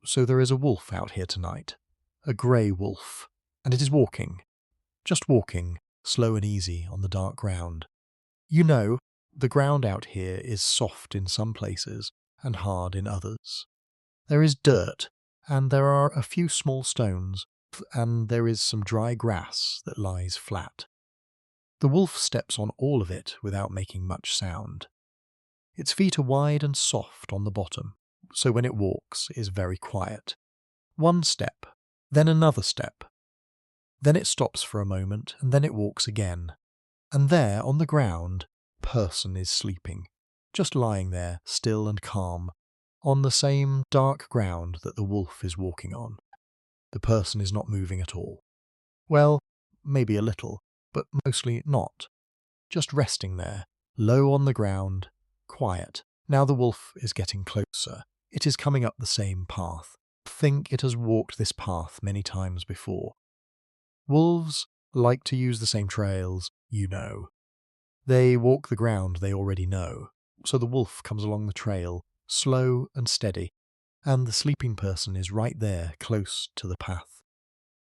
So there is a wolf out here tonight, a grey wolf, and it is walking, just walking, slow and easy on the dark ground. You know, the ground out here is soft in some places and hard in others. There is dirt, and there are a few small stones, and there is some dry grass that lies flat. The wolf steps on all of it without making much sound. Its feet are wide and soft on the bottom, so when it walks it is very quiet. One step, then another step. Then it stops for a moment, and then it walks again. And there, on the ground, a person is sleeping, just lying there, still and calm, on the same dark ground that the wolf is walking on. The person is not moving at all. Well, maybe a little, but mostly not. Just resting there, low on the ground, quiet. Now the wolf is getting closer. It is coming up the same path. Think it has walked this path many times before. Wolves like to use the same trails, you know. They walk the ground they already know, so the wolf comes along the trail, slow and steady, and the sleeping person is right there, close to the path.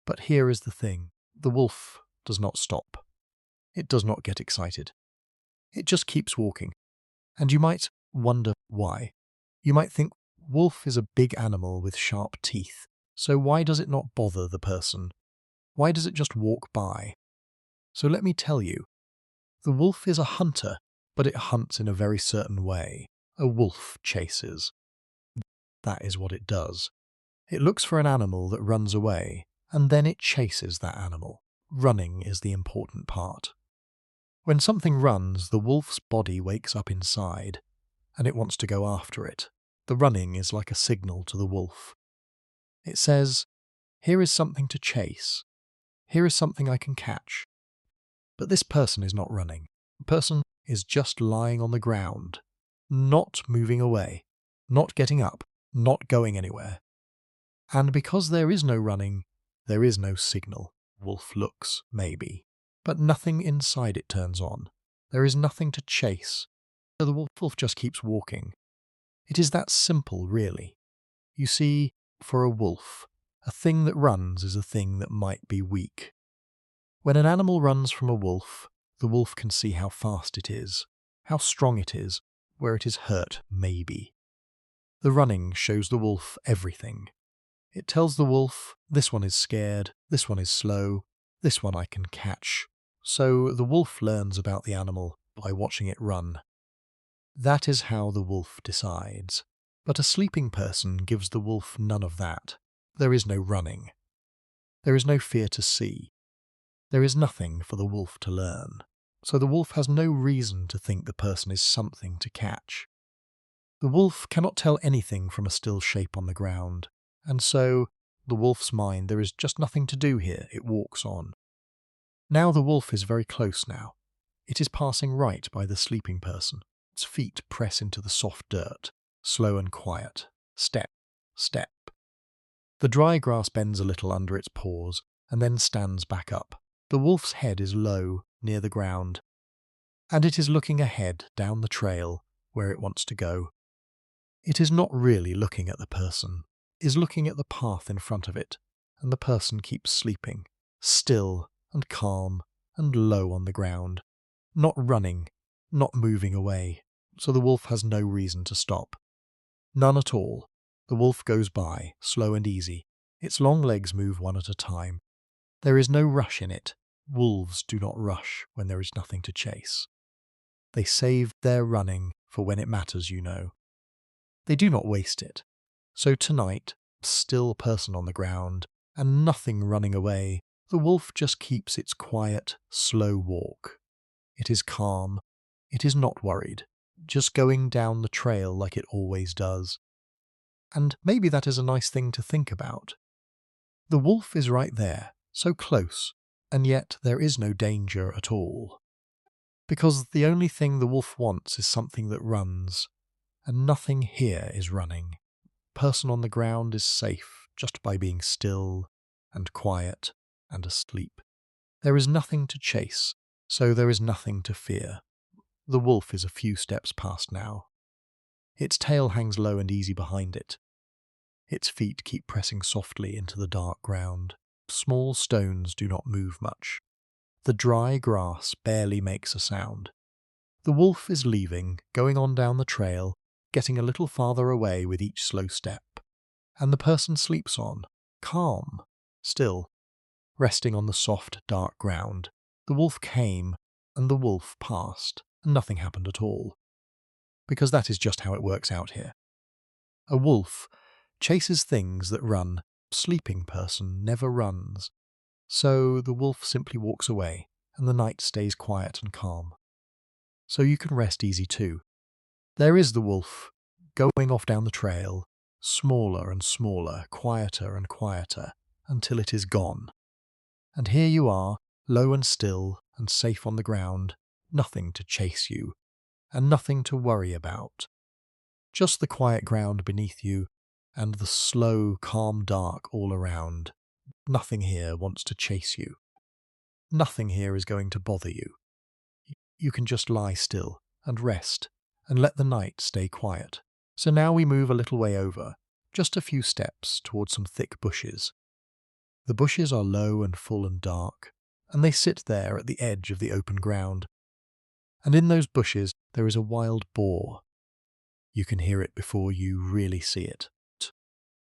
But here is the thing, the wolf does not stop. It does not get excited. It just keeps walking, and you might wonder why. You might think, wolf is a big animal with sharp teeth, so why does it not bother the person? Why does it just walk by? So let me tell you, the wolf is a hunter, but it hunts in a very certain way. A wolf chases. That is what it does. It looks for an animal that runs away, and then it chases that animal. Running is the important part. When something runs, the wolf's body wakes up inside, and it wants to go after it. The running is like a signal to the wolf. It says, here is something to chase. Here is something I can catch. But this person is not running. The person is just lying on the ground, not moving away, not getting up, not going anywhere. And because there is no running, there is no signal. Wolf looks, maybe, but nothing inside it turns on. There is nothing to chase. So the wolf just keeps walking. It is that simple, really. You see, for a wolf, a thing that runs is a thing that might be weak. When an animal runs from a wolf, the wolf can see how fast it is, how strong it is, where it is hurt, maybe. The running shows the wolf everything. It tells the wolf, this one is scared, this one is slow, this one I can catch. So the wolf learns about the animal by watching it run. That is how the wolf decides. But a sleeping person gives the wolf none of that. There is no running. There is no fear to see. There is nothing for the wolf to learn. So the wolf has no reason to think the person is something to catch. The wolf cannot tell anything from a still shape on the ground, and so, the wolf's mind, there is just nothing to do here, it walks on. Now the wolf is very close now. It is passing right by the sleeping person. Its feet press into the soft dirt, slow and quiet. Step, step. The dry grass bends a little under its paws, and then stands back up. The wolf's head is low, near the ground, and it is looking ahead down the trail where it wants to go. It is not really looking at the person, it is looking at the path in front of it, and the person keeps sleeping, still and calm and low on the ground, not running, not moving away, so the wolf has no reason to stop. None at all. The wolf goes by, slow and easy. Its long legs move one at a time. There is no rush in it. Wolves do not rush when there is nothing to chase. They save their running for when it matters, you know. They do not waste it. So tonight, still person on the ground, and nothing running away, the wolf just keeps its quiet, slow walk. It is calm. It is not worried, just going down the trail like it always does. And maybe that is a nice thing to think about. The wolf is right there, so close, and yet there is no danger at all. Because the only thing the wolf wants is something that runs, and nothing here is running. Person on the ground is safe just by being still and quiet and asleep. There is nothing to chase, so there is nothing to fear. The wolf is a few steps past now. Its tail hangs low and easy behind it. Its feet keep pressing softly into the dark ground. Small stones do not move much. The dry grass barely makes a sound. The wolf is leaving, going on down the trail, getting a little farther away with each slow step. And the person sleeps on, calm, still, resting on the soft, dark ground. The wolf came, and the wolf passed, and nothing happened at all. Because that is just how it works out here. A wolf chases things that run. Sleeping person never runs. So the wolf simply walks away, and the night stays quiet and calm. So you can rest easy too. There is the wolf, going off down the trail, smaller and smaller, quieter and quieter, until it is gone. And here you are, low and still, and safe on the ground, nothing to chase you, and nothing to worry about. Just the quiet ground beneath you, and the slow, calm dark all around. Nothing here wants to chase you. Nothing here is going to bother you. You can just lie still, and rest, and let the night stay quiet. So now we move a little way over, just a few steps towards some thick bushes. The bushes are low and full and dark, and they sit there at the edge of the open ground. And in those bushes there is a wild boar. You can hear it before you really see it.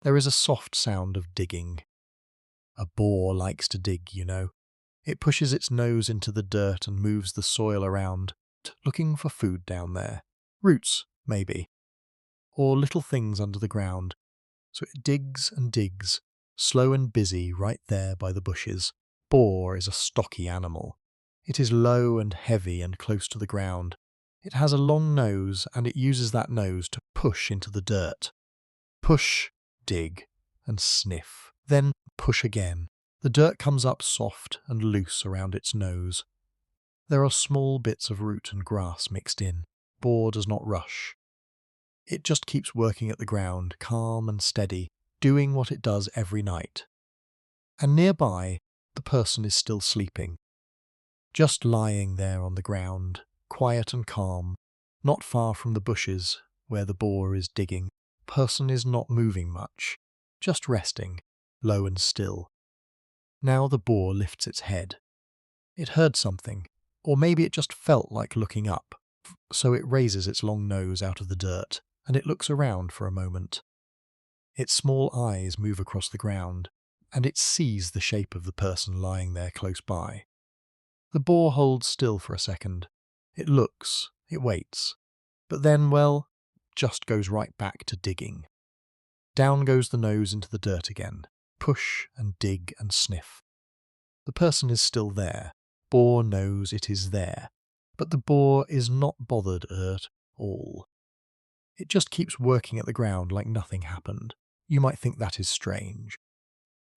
There is a soft sound of digging. A boar likes to dig, you know. It pushes its nose into the dirt and moves the soil around, looking for food down there. Roots, maybe. Or little things under the ground. So it digs and digs, slow and busy right there by the bushes. Boar is a stocky animal. It is low and heavy and close to the ground. It has a long nose, and it uses that nose to push into the dirt. Push, dig, and sniff. Then push again. The dirt comes up soft and loose around its nose. There are small bits of root and grass mixed in. Boar does not rush. It just keeps working at the ground, calm and steady, doing what it does every night. And nearby, the person is still sleeping. Just lying there on the ground, quiet and calm, not far from the bushes where the boar is digging. Person is not moving much, just resting, low and still. Now the boar lifts its head. It heard something, or maybe it just felt like looking up, so it raises its long nose out of the dirt, and it looks around for a moment. Its small eyes move across the ground, and it sees the shape of the person lying there close by. The boar holds still for a second. It looks, it waits, but then, well, just goes right back to digging. Down goes the nose into the dirt again. Push and dig and sniff. The person is still there. Boar knows it is there. But the boar is not bothered at all. It just keeps working at the ground like nothing happened. You might think that is strange.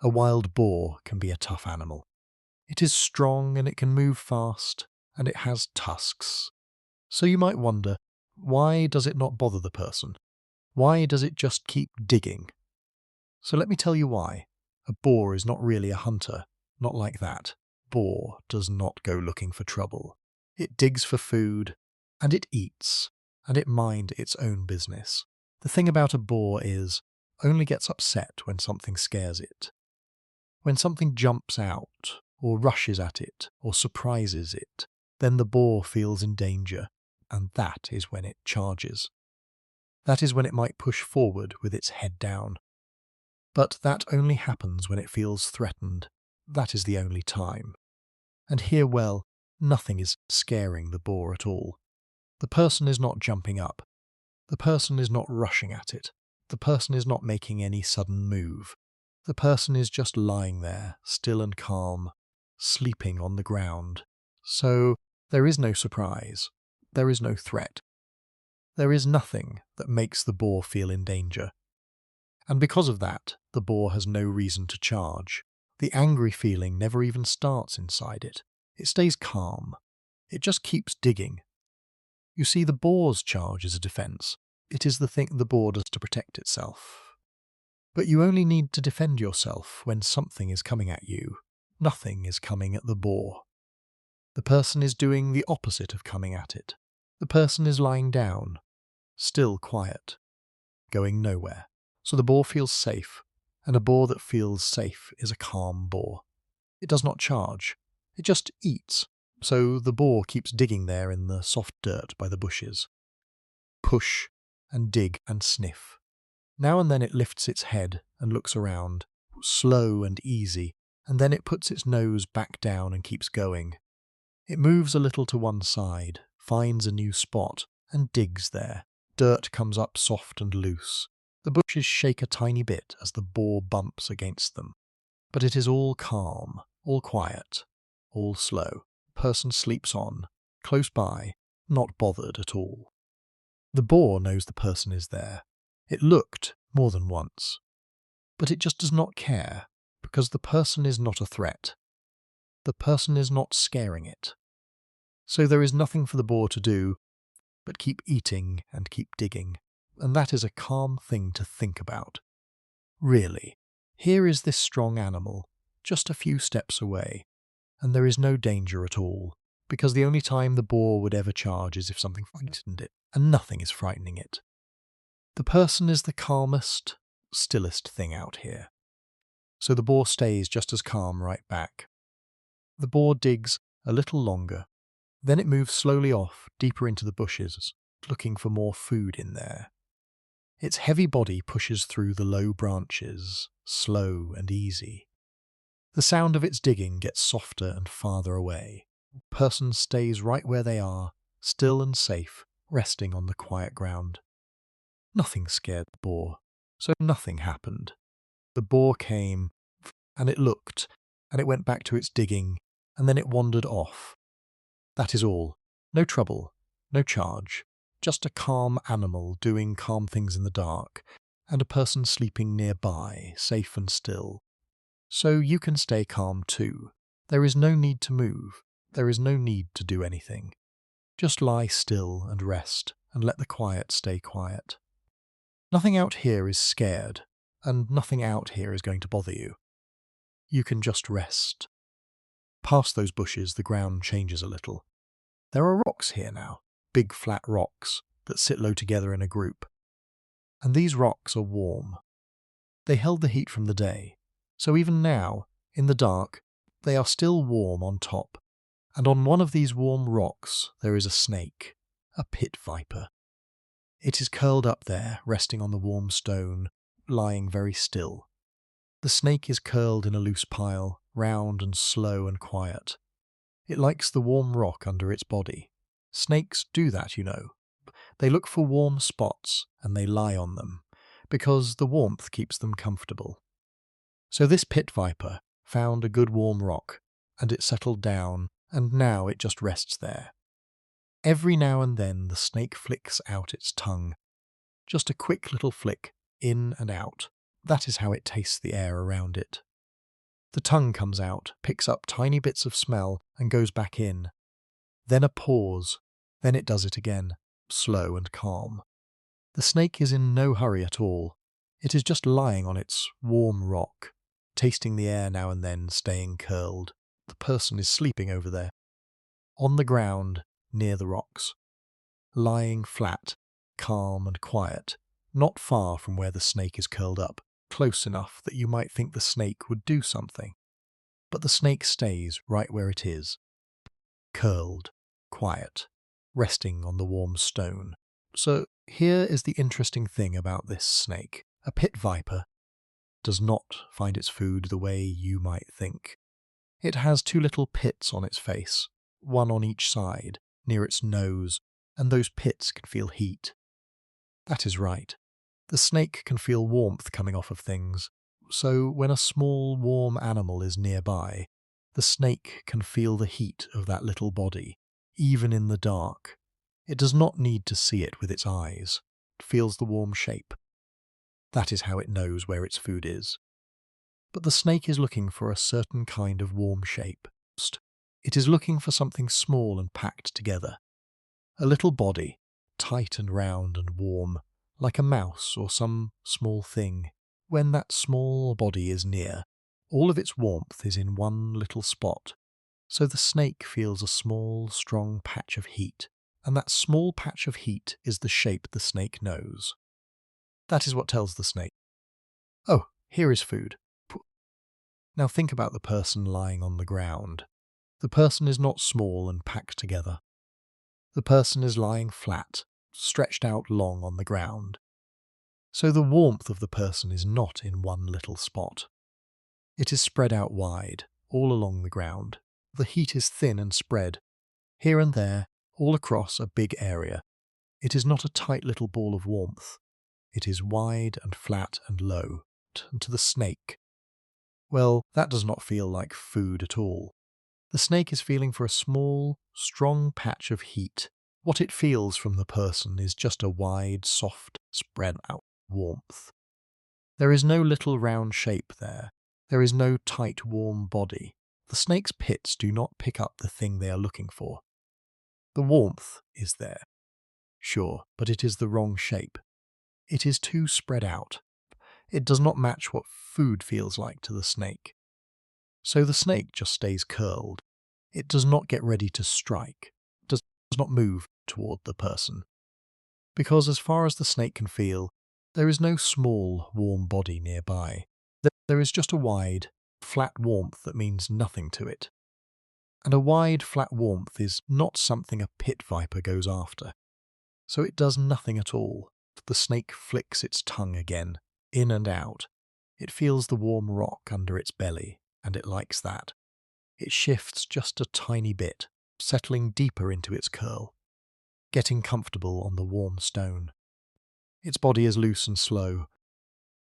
A wild boar can be a tough animal. It is strong and it can move fast, and it has tusks. So you might wonder, why does it not bother the person? Why does it just keep digging? So let me tell you why. A boar is not really a hunter, not like that. Boar does not go looking for trouble. It digs for food, and it eats, and it minds its own business. The thing about a boar is, only gets upset when something scares it. When something jumps out, or rushes at it, or surprises it, then the boar feels in danger, and that is when it charges. That is when it might push forward with its head down. But that only happens when it feels threatened. That is the only time. And here, well, nothing is scaring the boar at all. The person is not jumping up. The person is not rushing at it. The person is not making any sudden move. The person is just lying there, still and calm, sleeping on the ground. So there is no surprise. There is no threat. There is nothing that makes the boar feel in danger. And because of that, the boar has no reason to charge. The angry feeling never even starts inside it. It stays calm. It just keeps digging. You see, the boar's charge is a defense. It is the thing the boar does to protect itself. But you only need to defend yourself when something is coming at you. Nothing is coming at the boar. The person is doing the opposite of coming at it. The person is lying down, still quiet, going nowhere. So the boar feels safe, and a boar that feels safe is a calm boar. It does not charge, it just eats, so the boar keeps digging there in the soft dirt by the bushes. Push and dig and sniff. Now and then it lifts its head and looks around, slow and easy, and then it puts its nose back down and keeps going. It moves a little to one side, finds a new spot, and digs there. Dirt comes up soft and loose. The bushes shake a tiny bit as the boar bumps against them. But it is all calm, all quiet, all slow. Person sleeps on, close by, not bothered at all. The boar knows the person is there. It looked more than once. But it just does not care, because the person is not a threat. The person is not scaring it. So there is nothing for the boar to do but keep eating and keep digging, and that is a calm thing to think about. Really, here is this strong animal, just a few steps away, and there is no danger at all, because the only time the boar would ever charge is if something frightened it, and nothing is frightening it. The person is the calmest, stillest thing out here. So the boar stays just as calm right back. The boar digs a little longer, then it moves slowly off, deeper into the bushes, looking for more food in there. Its heavy body pushes through the low branches, slow and easy. The sound of its digging gets softer and farther away. The person stays right where they are, still and safe, resting on the quiet ground. Nothing scared the boar, so nothing happened. The boar came, and it looked, and it went back to its digging, and then it wandered off. That is all. No trouble, no charge, just a calm animal doing calm things in the dark, and a person sleeping nearby, safe and still. So you can stay calm too. There is no need to move. There is no need to do anything. Just lie still and rest, and let the quiet stay quiet. Nothing out here is scared, and nothing out here is going to bother you. You can just rest. Past those bushes, the ground changes a little. There are rocks here now, big flat rocks that sit low together in a group. And these rocks are warm. They held the heat from the day, so even now, in the dark, they are still warm on top. And on one of these warm rocks there is a snake, a pit viper. It is curled up there, resting on the warm stone, lying very still. The snake is curled in a loose pile, round and slow and quiet. It likes the warm rock under its body. Snakes do that, you know. They look for warm spots and they lie on them, because the warmth keeps them comfortable. So this pit viper found a good warm rock, and it settled down, and now it just rests there. Every now and then the snake flicks out its tongue. Just a quick little flick, in and out. That is how it tastes the air around it. The tongue comes out, picks up tiny bits of smell, and goes back in. Then a pause. Then it does it again, slow and calm. The snake is in no hurry at all. It is just lying on its warm rock, tasting the air now and then, staying curled. The person is sleeping over there, on the ground, near the rocks. Lying flat, calm and quiet, not far from where the snake is curled up, close enough that you might think the snake would do something. But the snake stays right where it is, curled, quiet, resting on the warm stone. So here is the interesting thing about this snake. A pit viper does not find its food the way you might think. It has two little pits on its face, one on each side, near its nose, and those pits can feel heat. That is right. The snake can feel warmth coming off of things, so when a small warm animal is nearby, the snake can feel the heat of that little body, even in the dark. It does not need to see it with its eyes. It feels the warm shape. That is how it knows where its food is. But the snake is looking for a certain kind of warm shape. It is looking for something small and packed together. A little body, tight and round and warm, like a mouse or some small thing. When that small body is near, all of its warmth is in one little spot. So the snake feels a small, strong patch of heat, and that small patch of heat is the shape the snake knows. That is what tells the snake Oh, here is food. Now think about the person lying on the ground. The person is not small and packed together. The person is lying flat, stretched out long on the ground. So the warmth of the person is not in one little spot. It is spread out wide, all along the ground. The heat is thin and spread, here and there, all across a big area. It is not a tight little ball of warmth. It is wide and flat and low. And to the snake, well, that does not feel like food at all. The snake is feeling for a small, strong patch of heat. What it feels from the person is just a wide, soft, spread out warmth. There is no little round shape there. There is no tight, warm body. The snake's pits do not pick up the thing they are looking for. The warmth is there, sure, but it is the wrong shape. It is too spread out. It does not match what food feels like to the snake. So the snake just stays curled. It does not get ready to strike, does not move toward the person. Because as far as the snake can feel, there is no small, warm body nearby. There is just a wide, flat warmth that means nothing to it. And a wide, flat warmth is not something a pit viper goes after. So it does nothing at all. The snake flicks its tongue again, in and out. It feels the warm rock under its belly, and it likes that. It shifts just a tiny bit, settling deeper into its curl, getting comfortable on the warm stone. Its body is loose and slow.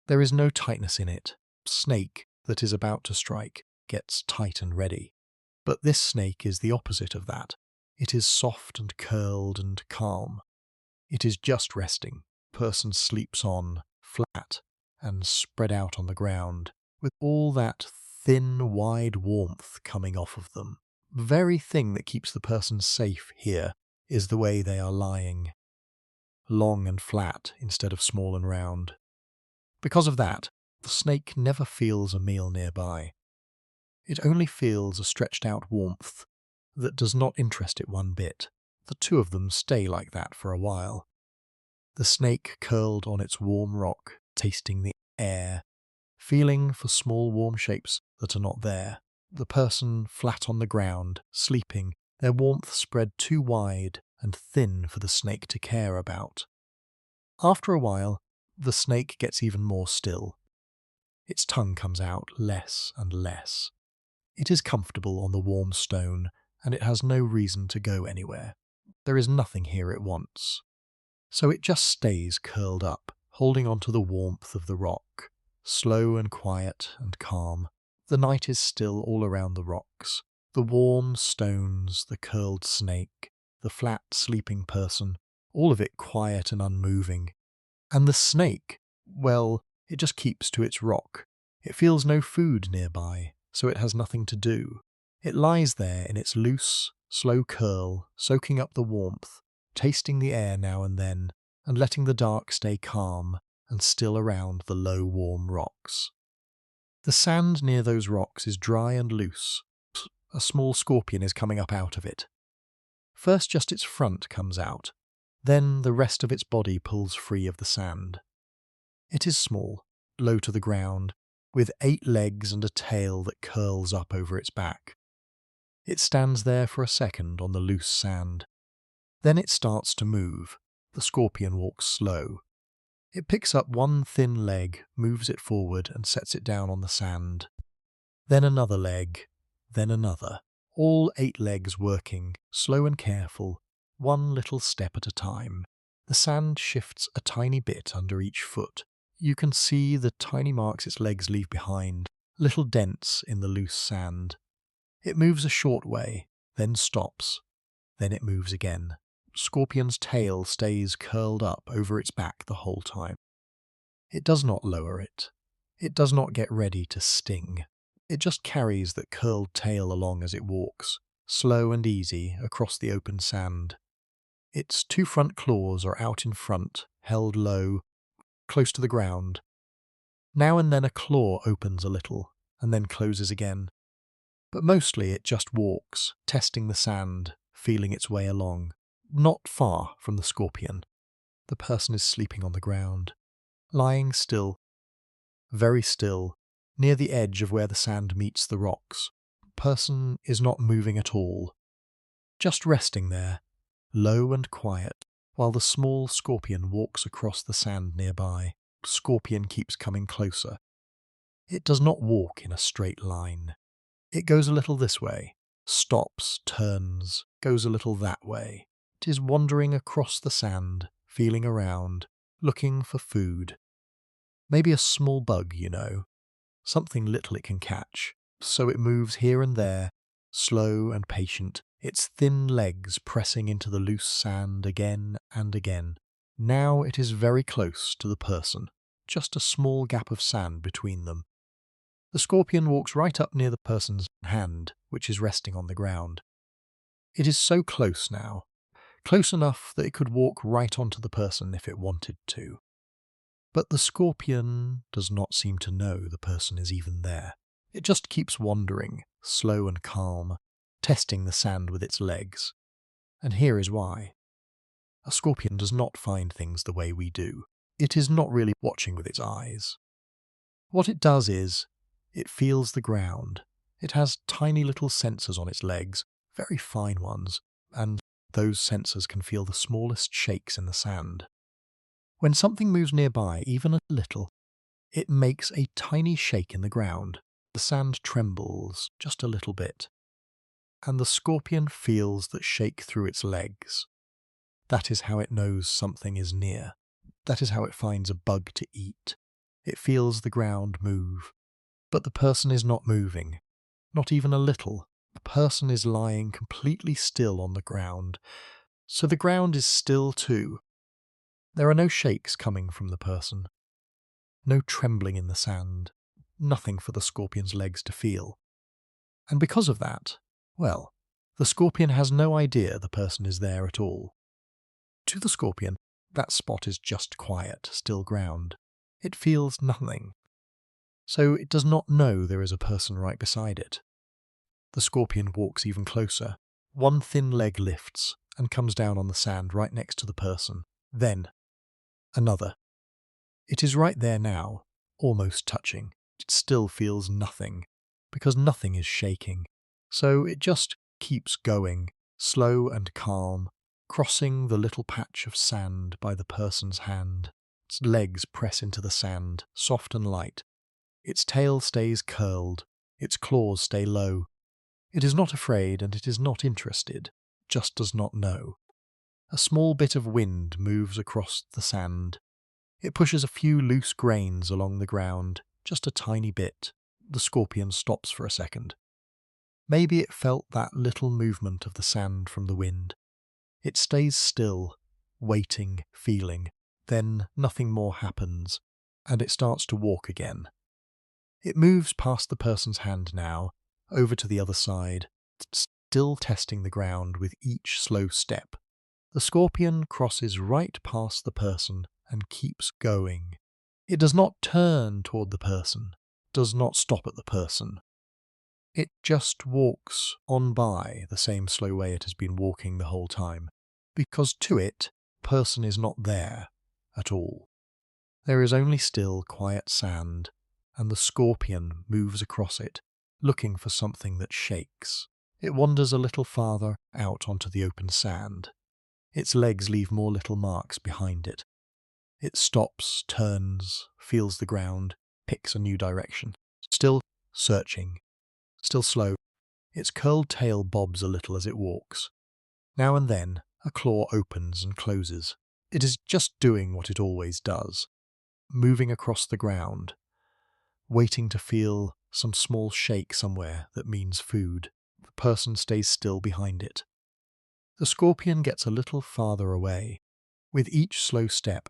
There is no tightness in it. Snake that is about to strike gets tight and ready. But this snake is the opposite of that. It is soft and curled and calm. It is just resting. Person sleeps on, flat, and spread out on the ground, with all that thin, wide warmth coming off of them. The very thing that keeps the person safe here is the way they are lying, long and flat instead of small and round. Because of that, the snake never feels a meal nearby. It only feels a stretched out warmth that does not interest it one bit. The two of them stay like that for a while. The snake curled on its warm rock, tasting the air, feeling for small warm shapes that are not there. The person flat on the ground, sleeping, their warmth spread too wide and thin for the snake to care about. After a while, the snake gets even more still. Its tongue comes out less and less. It is comfortable on the warm stone, and it has no reason to go anywhere. There is nothing here it wants. So it just stays curled up, holding on to the warmth of the rock, slow and quiet and calm. The night is still all around the rocks. The warm stones, the curled snake, the flat sleeping person, all of it quiet and unmoving. And the snake, well, it just keeps to its rock. It feels no food nearby, so it has nothing to do. It lies there in its loose, slow curl, soaking up the warmth, tasting the air now and then, and letting the dark stay calm and still around the low, warm rocks. The sand near those rocks is dry and loose. A small scorpion is coming up out of it. First just its front comes out, then the rest of its body pulls free of the sand. It is small, low to the ground, with 8 legs and a tail that curls up over its back. It stands there for a second on the loose sand. Then it starts to move. The scorpion walks slow. It picks up one thin leg, moves it forward and sets it down on the sand. Then another leg, then another. All 8 legs working, slow and careful, one little step at a time. The sand shifts a tiny bit under each foot. You can see the tiny marks its legs leave behind, little dents in the loose sand. It moves a short way, then stops. Then it moves again. Scorpion's tail stays curled up over its back the whole time. It does not lower it. It does not get ready to sting. It just carries that curled tail along as it walks, slow and easy, across the open sand. Its 2 front claws are out in front, held low, close to the ground. Now and then a claw opens a little, and then closes again. But mostly it just walks, testing the sand, feeling its way along. Not far from the scorpion. The person is sleeping on the ground, lying still. very still, near the edge of where the sand meets the rocks. Person is not moving at all, just resting there, low and quiet, while the small scorpion walks across the sand nearby. Scorpion keeps coming closer. It does not walk in a straight line. It goes a little this way, stops, turns, goes a little that way. It is wandering across the sand, feeling around, looking for food. Maybe a small bug, something little it can catch. So it moves here and there, slow and patient, its thin legs pressing into the loose sand again and again. Now it is very close to the person, just a small gap of sand between them. The scorpion walks right up near the person's hand, which is resting on the ground. It is so close now, close enough that it could walk right onto the person if it wanted to. But the scorpion does not seem to know the person is even there. It just keeps wandering, slow and calm, testing the sand with its legs. And here is why. A scorpion does not find things the way we do. It is not really watching with its eyes. What it does is, it feels the ground. It has tiny little sensors on its legs, very fine ones, and those sensors can feel the smallest shakes in the sand. When something moves nearby, even a little, it makes a tiny shake in the ground. The sand trembles just a little bit, and the scorpion feels that shake through its legs. That is how it knows something is near. That is how it finds a bug to eat. It feels the ground move. But the person is not moving, not even a little. The person is lying completely still on the ground, so the ground is still too. There are no shakes coming from the person, no trembling in the sand, nothing for the scorpion's legs to feel. And because of that, well, the scorpion has no idea the person is there at all. To the scorpion, that spot is just quiet, still ground. It feels nothing. So it does not know there is a person right beside it. The scorpion walks even closer. One thin leg lifts and comes down on the sand right next to the person. Then, another. It is right there now, almost touching. It still feels nothing, because nothing is shaking. So it just keeps going, slow and calm, crossing the little patch of sand by the person's hand. Its legs press into the sand, soft and light. Its tail stays curled, its claws stay low. It is not afraid and it is not interested, just does not know. A small bit of wind moves across the sand. It pushes a few loose grains along the ground, just a tiny bit. The scorpion stops for a second. Maybe it felt that little movement of the sand from the wind. It stays still, waiting, feeling. Then nothing more happens, and it starts to walk again. It moves past the person's hand now, over to the other side, still testing the ground with each slow step. The scorpion crosses right past the person and keeps going. It does not turn toward the person, does not stop at the person. It just walks on by the same slow way it has been walking the whole time, because to it, person is not there at all. There is only still, quiet sand, and the scorpion moves across it, looking for something that shakes. It wanders a little farther out onto the open sand. Its legs leave more little marks behind it. It stops, turns, feels the ground, picks a new direction. Still searching, still slow. Its curled tail bobs a little as it walks. Now and then, a claw opens and closes. It is just doing what it always does, moving across the ground, waiting to feel some small shake somewhere that means food. The person stays still behind it. The scorpion gets a little farther away, with each slow step,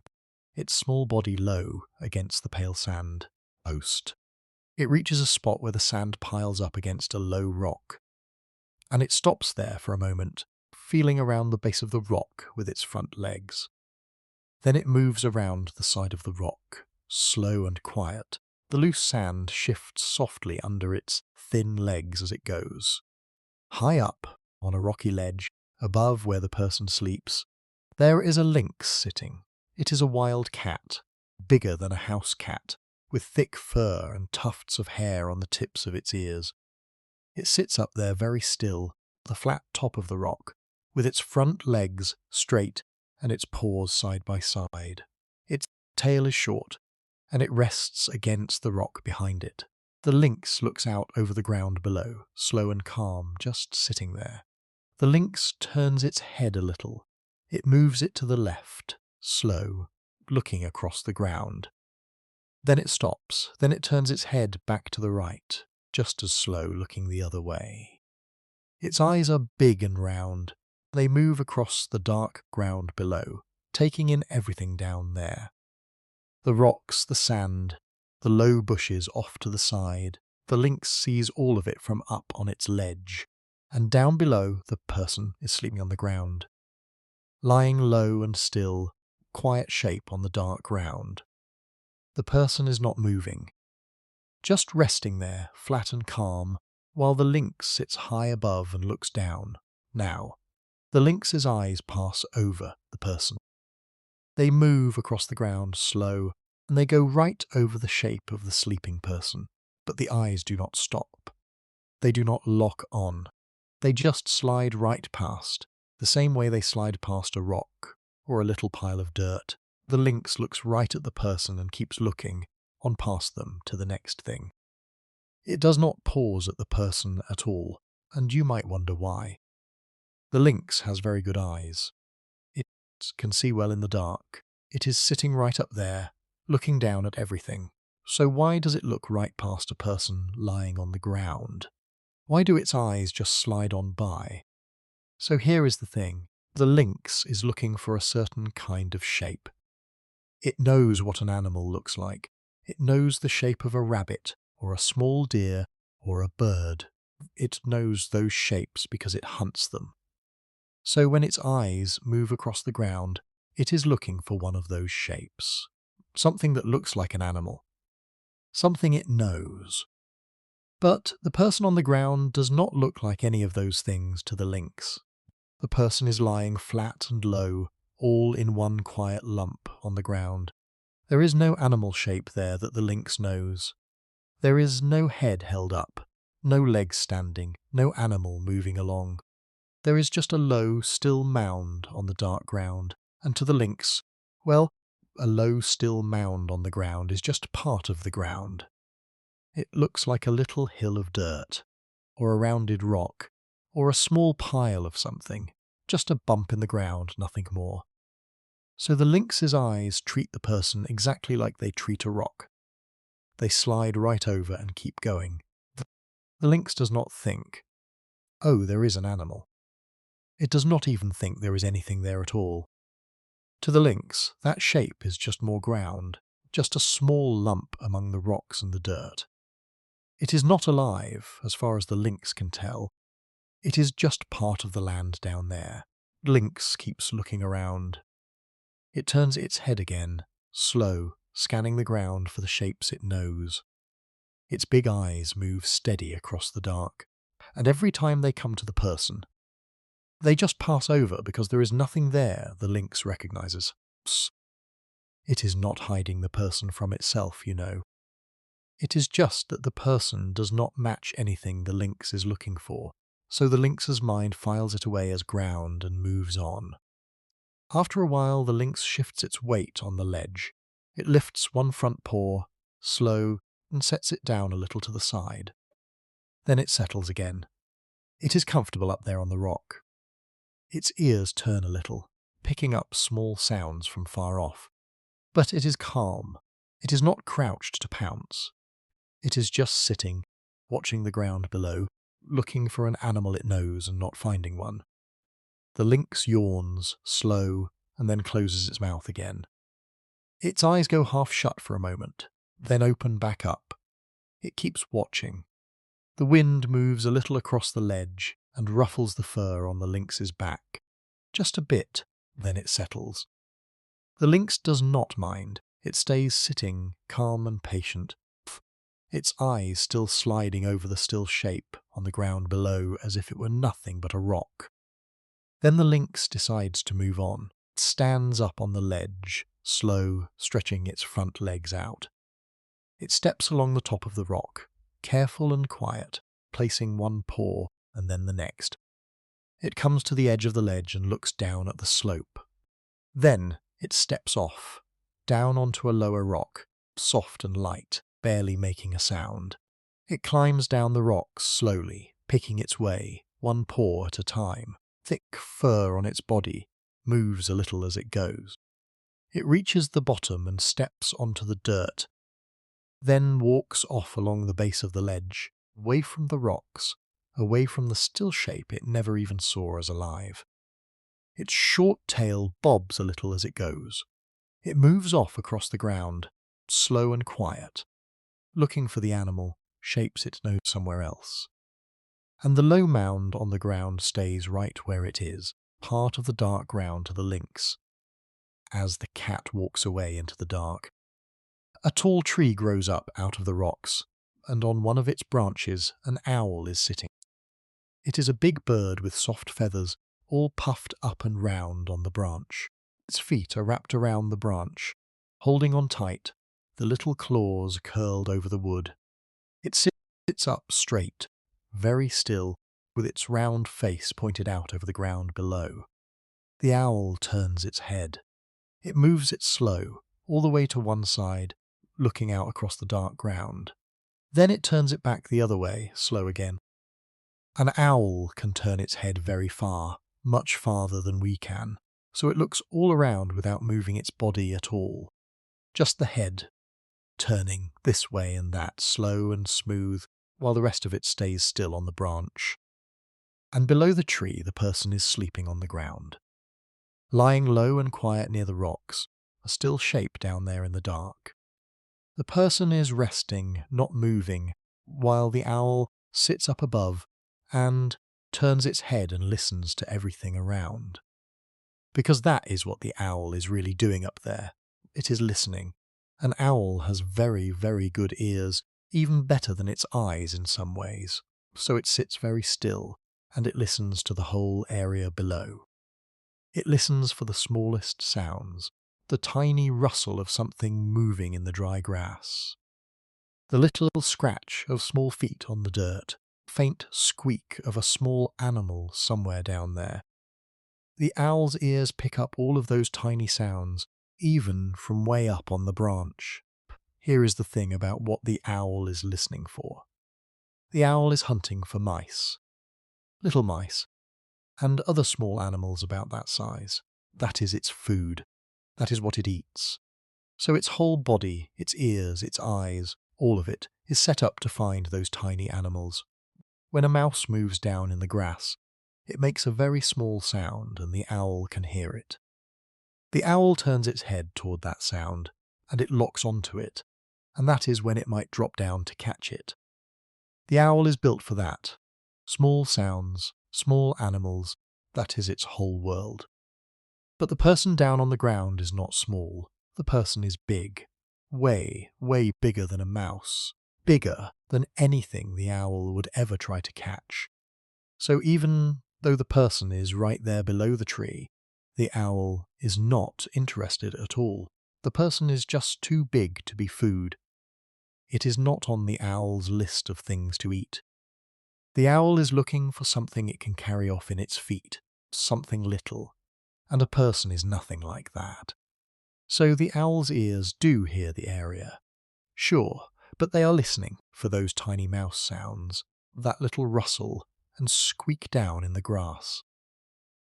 its small body low against the pale sand post. It reaches a spot where the sand piles up against a low rock, and it stops there for a moment, feeling around the base of the rock with its front legs. Then it moves around the side of the rock, slow and quiet. The loose sand shifts softly under its thin legs as it goes. High up, on a rocky ledge, above where the person sleeps, there is a lynx sitting. It is a wild cat, bigger than a house cat, with thick fur and tufts of hair on the tips of its ears. It sits up there very still, the flat top of the rock, with its front legs straight and its paws side by side. Its tail is short, and it rests against the rock behind it. The lynx looks out over the ground below, slow and calm, just sitting there. The lynx turns its head a little. It moves it to the left, slow, looking across the ground. Then it stops. Then it turns its head back to the right, just as slow, looking the other way. Its eyes are big and round. They move across the dark ground below, taking in everything down there. The rocks, the sand, the low bushes off to the side. The lynx sees all of it from up on its ledge. And down below, the person is sleeping on the ground, lying low and still, quiet shape on the dark ground. The person is not moving, just resting there, flat and calm, while the lynx sits high above and looks down. Now, the lynx's eyes pass over the person. They move across the ground slow, and they go right over the shape of the sleeping person, but the eyes do not stop. They do not lock on. They just slide right past, the same way they slide past a rock or a little pile of dirt. The lynx looks right at the person and keeps looking on past them to the next thing. It does not pause at the person at all, and you might wonder why. The lynx has very good eyes. It can see well in the dark. It is sitting right up there, looking down at everything. So why does it look right past a person lying on the ground? Why do its eyes just slide on by? So here is the thing. The lynx is looking for a certain kind of shape. It knows what an animal looks like. It knows the shape of a rabbit, or a small deer, or a bird. It knows those shapes because it hunts them. So when its eyes move across the ground, it is looking for one of those shapes. Something that looks like an animal. Something it knows. But the person on the ground does not look like any of those things to the lynx. The person is lying flat and low, all in one quiet lump on the ground. There is no animal shape there that the lynx knows. There is no head held up, no legs standing, no animal moving along. There is just a low, still mound on the dark ground, and to the lynx, well, a low, still mound on the ground is just part of the ground. It looks like a little hill of dirt, or a rounded rock, or a small pile of something, just a bump in the ground, nothing more. So the lynx's eyes treat the person exactly like they treat a rock. They slide right over and keep going. The lynx does not think, oh, there is an animal. It does not even think there is anything there at all. To the lynx, that shape is just more ground, just a small lump among the rocks and the dirt. It is not alive, as far as the lynx can tell. It is just part of the land down there. Lynx keeps looking around. It turns its head again, slow, scanning the ground for the shapes it knows. Its big eyes move steady across the dark, and every time they come to the person, they just pass over because there is nothing there the lynx recognizes. Psst. It is not hiding the person from itself, you know. It is just that the person does not match anything the lynx is looking for, so the lynx's mind files it away as ground and moves on. After a while, the lynx shifts its weight on the ledge. It lifts one front paw, slow, and sets it down a little to the side. Then it settles again. It is comfortable up there on the rock. Its ears turn a little, picking up small sounds from far off. But it is calm. It is not crouched to pounce. It is just sitting, watching the ground below, looking for an animal it knows and not finding one. The lynx yawns, slow, and then closes its mouth again. Its eyes go half shut for a moment, then open back up. It keeps watching. The wind moves a little across the ledge and ruffles the fur on the lynx's back. Just a bit, then it settles. The lynx does not mind. It stays sitting, calm and patient, its eyes still sliding over the still shape on the ground below as if it were nothing but a rock. Then the lynx decides to move on. It stands up on the ledge, slow, stretching its front legs out. It steps along the top of the rock, careful and quiet, placing one paw and then the next. It comes to the edge of the ledge and looks down at the slope. Then it steps off, down onto a lower rock, soft and light, barely making a sound. It climbs down the rocks slowly, picking its way, one paw at a time. Thick fur on its body moves a little as it goes. It reaches the bottom and steps onto the dirt, then walks off along the base of the ledge, away from the rocks, away from the still shape it never even saw as alive. Its short tail bobs a little as it goes. It moves off across the ground, slow and quiet, looking for the animal, shapes its nose somewhere else. And the low mound on the ground stays right where it is, part of the dark ground to the lynx, as the cat walks away into the dark. A tall tree grows up out of the rocks, and on one of its branches an owl is sitting. It is a big bird with soft feathers, all puffed up and round on the branch. Its feet are wrapped around the branch, holding on tight, the little claws curled over the wood. It sits up straight, very still, with its round face pointed out over the ground below. The owl turns its head. It moves it slow, all the way to one side, looking out across the dark ground. Then it turns it back the other way, slow again. An owl can turn its head very far, much farther than we can, so it looks all around without moving its body at all. Just the head, turning this way and that, slow and smooth, while the rest of it stays still on the branch. And below the tree the person is sleeping on the ground. Lying low and quiet near the rocks, a still shape down there in the dark. The person is resting, not moving, while the owl sits up above and turns its head and listens to everything around. Because that is what the owl is really doing up there. It is listening. An owl has very, very good ears, even better than its eyes in some ways. So it sits very still, and it listens to the whole area below. It listens for the smallest sounds, the tiny rustle of something moving in the dry grass, the little scratch of small feet on the dirt, faint squeak of a small animal somewhere down there. The owl's ears pick up all of those tiny sounds, even from way up on the branch. Here is the thing about what the owl is listening for. The owl is hunting for mice, little mice, and other small animals about that size. That is its food. That is what it eats. So its whole body, its ears, its eyes, all of it, is set up to find those tiny animals. When a mouse moves down in the grass, it makes a very small sound and the owl can hear it. The owl turns its head toward that sound, and it locks onto it, and that is when it might drop down to catch it. The owl is built for that. Small sounds, small animals, that is its whole world. But the person down on the ground is not small. The person is big. Way, way bigger than a mouse. Bigger than anything the owl would ever try to catch. So even though the person is right there below the tree, the owl is not interested at all. The person is just too big to be food. It is not on the owl's list of things to eat. The owl is looking for something it can carry off in its feet, something little, and a person is nothing like that. So the owl's ears do hear the area. Sure, but they are listening for those tiny mouse sounds, that little rustle and squeak down in the grass.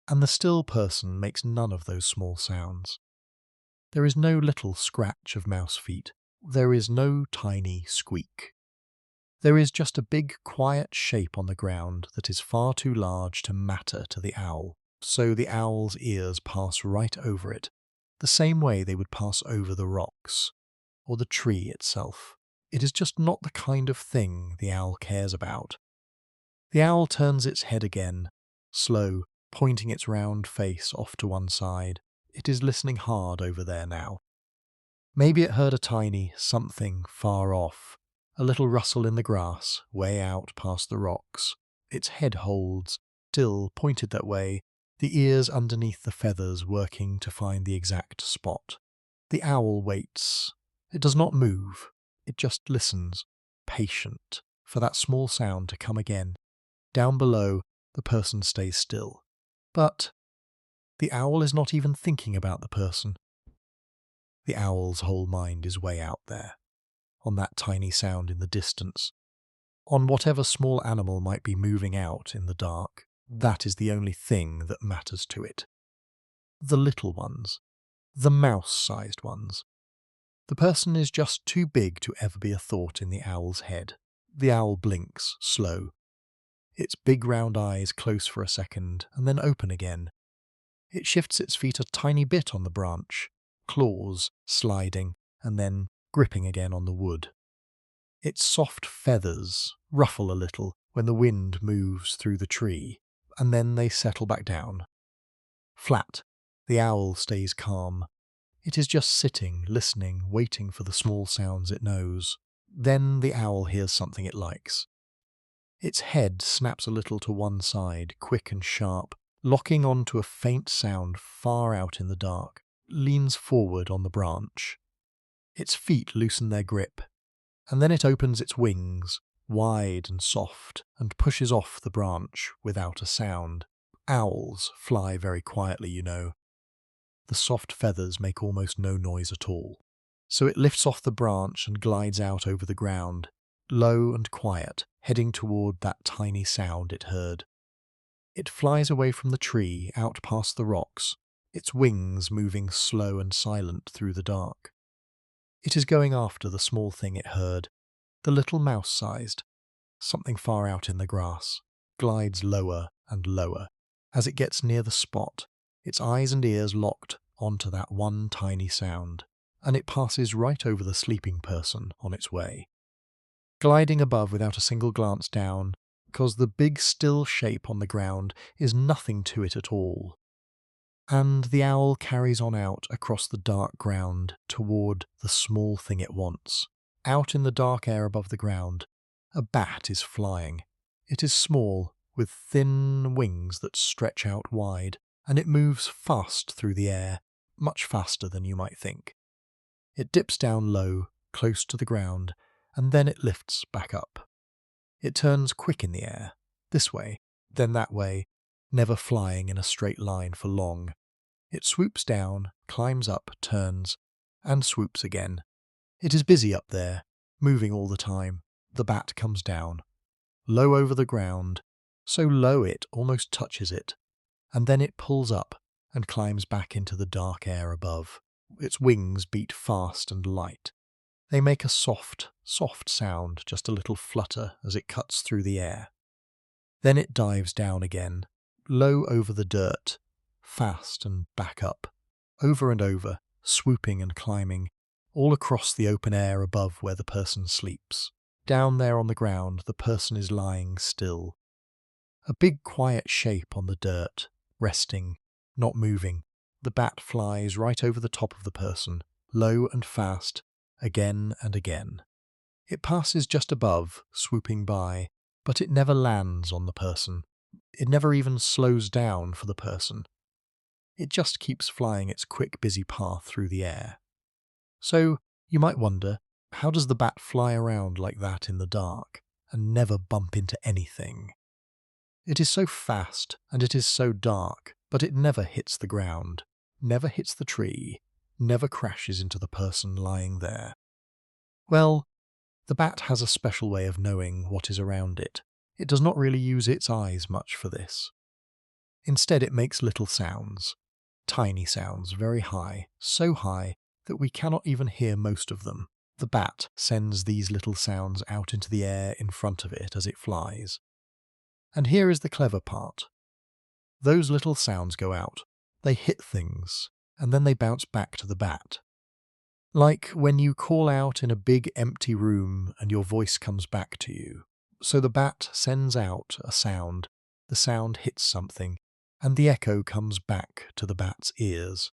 And the still person makes none of those small sounds. There is no little scratch of mouse feet. There is no tiny squeak. There is just a big, quiet shape on the ground that is far too large to matter to the owl, so the owl's ears pass right over it, the same way they would pass over the rocks, or the tree itself. It is just not the kind of thing the owl cares about. The owl turns its head again, slow, pointing its round face off to one side. It is listening hard over there now. Maybe it heard a tiny something far off, a little rustle in the grass, way out past the rocks. Its head holds, still pointed that way, the ears underneath the feathers working to find the exact spot. The owl waits. It does not move. It just listens, patient, for that small sound to come again. Down below, the person stays still. But the owl is not even thinking about the person. The owl's whole mind is way out there, on that tiny sound in the distance, on whatever small animal might be moving out in the dark. That is the only thing that matters to it. The little ones, the mouse-sized ones. The person is just too big to ever be a thought in the owl's head. The owl blinks, slow. Its big round eyes close for a second and then open again. It shifts its feet a tiny bit on the branch, claws sliding and then gripping again on the wood. Its soft feathers ruffle a little when the wind moves through the tree, and then they settle back down. Flat, the owl stays calm. It is just sitting, listening, waiting for the small sounds it knows. Then the owl hears something it likes. Its head snaps a little to one side, quick and sharp, locking onto a faint sound far out in the dark, leans forward on the branch. Its feet loosen their grip, and then it opens its wings, wide and soft, and pushes off the branch without a sound. Owls fly very quietly, you know. The soft feathers make almost no noise at all. So it lifts off the branch and glides out over the ground, low and quiet, heading toward that tiny sound it heard. It flies away from the tree, out past the rocks, its wings moving slow and silent through the dark. It is going after the small thing it heard, the little mouse-sized, something far out in the grass, glides lower and lower. As it gets near the spot, its eyes and ears locked onto that one tiny sound, and it passes right over the sleeping person on its way, gliding above without a single glance down, because the big still shape on the ground is nothing to it at all. And the owl carries on out across the dark ground toward the small thing it wants. Out in the dark air above the ground, a bat is flying. It is small, with thin wings that stretch out wide, and it moves fast through the air, much faster than you might think. It dips down low, close to the ground, and then it lifts back up. It turns quick in the air, this way, then that way, never flying in a straight line for long. It swoops down, climbs up, turns, and swoops again. It is busy up there, moving all the time. The bat comes down, low over the ground, so low it almost touches it, and then it pulls up and climbs back into the dark air above. Its wings beat fast and light. They make a soft, soft sound, just a little flutter as it cuts through the air. Then it dives down again, low over the dirt, fast and back up, over and over, swooping and climbing, all across the open air above where the person sleeps. Down there on the ground, the person is lying still. A big quiet shape on the dirt, resting, not moving. The bat flies right over the top of the person, low and fast, again and again. It passes just above, swooping by, but it never lands on the person. It never even slows down for the person. It just keeps flying its quick, busy path through the air. So, you might wonder, how does the bat fly around like that in the dark and never bump into anything? It is so fast and it is so dark, but it never hits the ground, never hits the tree, never crashes into the person lying there. Well, the bat has a special way of knowing what is around it. It does not really use its eyes much for this. Instead, it makes little sounds, tiny sounds, very high, so high that we cannot even hear most of them. The bat sends these little sounds out into the air in front of it as it flies. And here is the clever part. Those little sounds go out, they hit things, and then they bounce back to the bat. Like when you call out in a big empty room and your voice comes back to you. So the bat sends out a sound, the sound hits something, and the echo comes back to the bat's ears.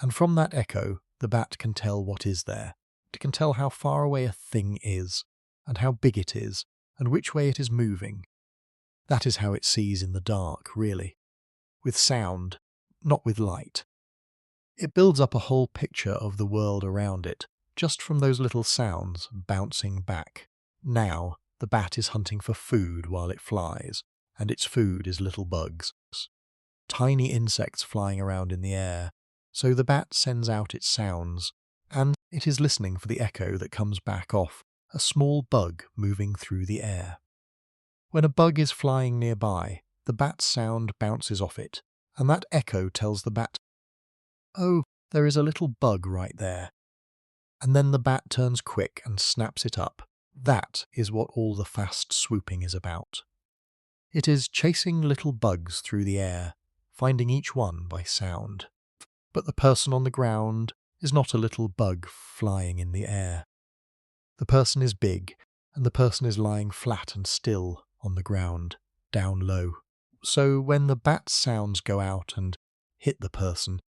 And from that echo, the bat can tell what is there. It can tell how far away a thing is, and how big it is, and which way it is moving. That is how it sees in the dark, really. With sound, not with light. It builds up a whole picture of the world around it, just from those little sounds bouncing back. Now, the bat is hunting for food while it flies, and its food is little bugs. Tiny insects flying around in the air. So the bat sends out its sounds, and it is listening for the echo that comes back off a small bug moving through the air. When a bug is flying nearby, the bat's sound bounces off it, and that echo tells the bat, "Oh, there is a little bug right there." And then the bat turns quick and snaps it up. That is what all the fast swooping is about. It is chasing little bugs through the air, finding each one by sound. But the person on the ground is not a little bug flying in the air. The person is big, and the person is lying flat and still on the ground, down low. So when the bat's sounds go out and hit the person,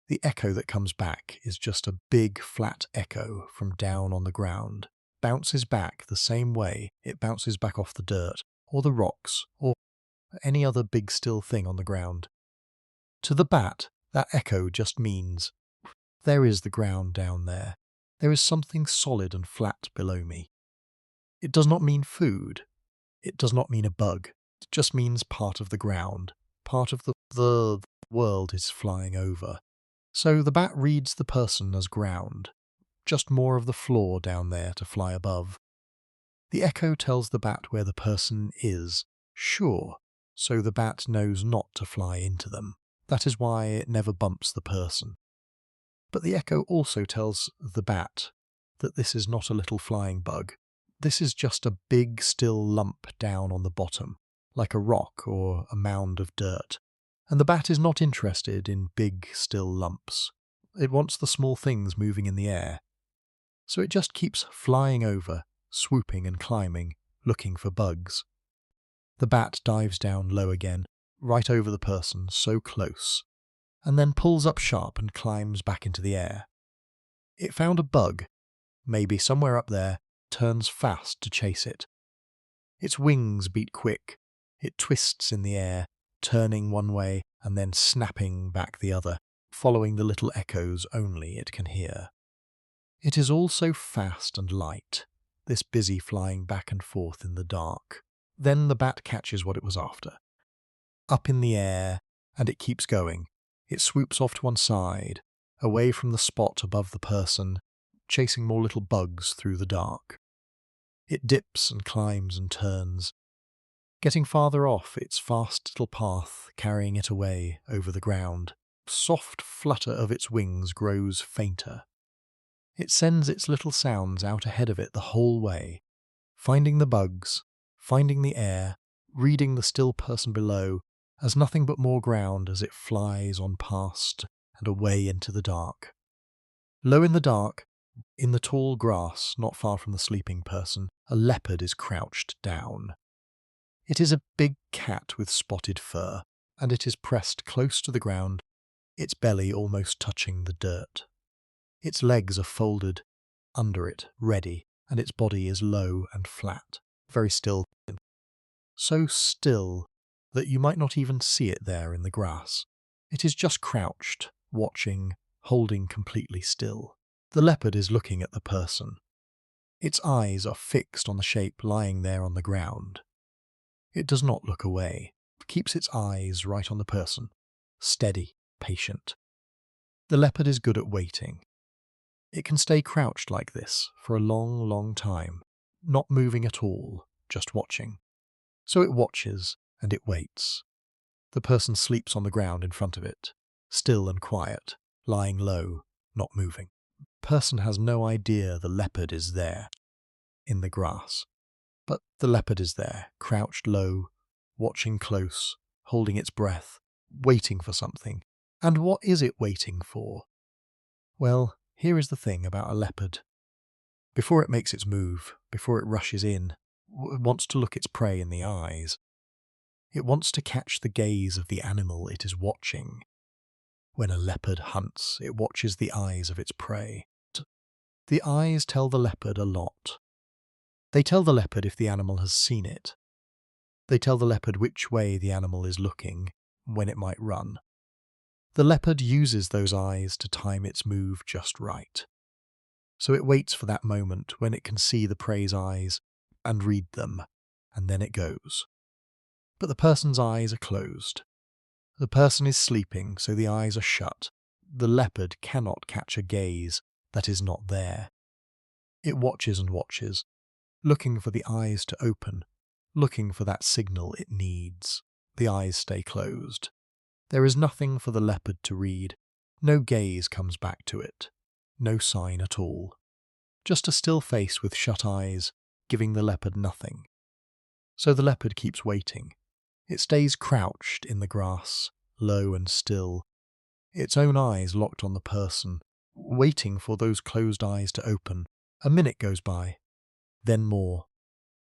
the echo that comes back is just a big flat echo from down on the ground, bounces back the same way it bounces back off the dirt, or the rocks, or any other big still thing on the ground. To the bat, that echo just means, there is the ground down there. There is something solid and flat below me. It does not mean food. It does not mean a bug. It just means part of the ground, part of the world is flying over. So the bat reads the person as ground, just more of the floor down there to fly above. The echo tells the bat where the person is, sure, so the bat knows not to fly into them. That is why it never bumps the person. But the echo also tells the bat that this is not a little flying bug. This is just a big still lump down on the bottom, like a rock or a mound of dirt. And the bat is not interested in big still lumps. It wants the small things moving in the air. So it just keeps flying over, swooping and climbing, looking for bugs. The bat dives down low again, right over the person, so close, and then pulls up sharp and climbs back into the air. It found a bug, maybe somewhere up there, turns fast to chase it. Its wings beat quick. It twists in the air, turning one way and then snapping back the other, following the little echoes only it can hear. It is all so fast and light, this busy flying back and forth in the dark. Then the bat catches what it was after. Up in the air, and it keeps going. It swoops off to one side, away from the spot above the person, chasing more little bugs through the dark. It dips and climbs and turns, getting farther off its fast little path, carrying it away over the ground. Soft flutter of its wings grows fainter. It sends its little sounds out ahead of it the whole way, finding the bugs, finding the air, reading the still person below as nothing but more ground as it flies on past and away into the dark. Low in the dark, in the tall grass not far from the sleeping person, a leopard is crouched down. It is a big cat with spotted fur, and it is pressed close to the ground, its belly almost touching the dirt. Its legs are folded under it, ready, and its body is low and flat, very still. So still that you might not even see it there in the grass. It is just crouched, watching, holding completely still. The leopard is looking at the person. Its eyes are fixed on the shape lying there on the ground. It does not look away, keeps its eyes right on the person, steady, patient. The leopard is good at waiting. It can stay crouched like this for a long, long time, not moving at all, just watching. So it watches and it waits. The person sleeps on the ground in front of it, still and quiet, lying low, not moving. The person has no idea the leopard is there, in the grass. But the leopard is there, crouched low, watching close, holding its breath, waiting for something. And what is it waiting for? Well, here is the thing about a leopard. Before it makes its move, before it rushes in, it wants to look its prey in the eyes. It wants to catch the gaze of the animal it is watching. When a leopard hunts, it watches the eyes of its prey. The eyes tell the leopard a lot. They tell the leopard if the animal has seen it. They tell the leopard which way the animal is looking, when it might run. The leopard uses those eyes to time its move just right. So it waits for that moment when it can see the prey's eyes and read them, and then it goes. But the person's eyes are closed. The person is sleeping, so the eyes are shut. The leopard cannot catch a gaze that is not there. It watches and watches, looking for the eyes to open, looking for that signal it needs. The eyes stay closed. There is nothing for the leopard to read. No gaze comes back to it. No sign at all. Just a still face with shut eyes, giving the leopard nothing. So the leopard keeps waiting. It stays crouched in the grass, low and still, its own eyes locked on the person, waiting for those closed eyes to open. A minute goes by, then more.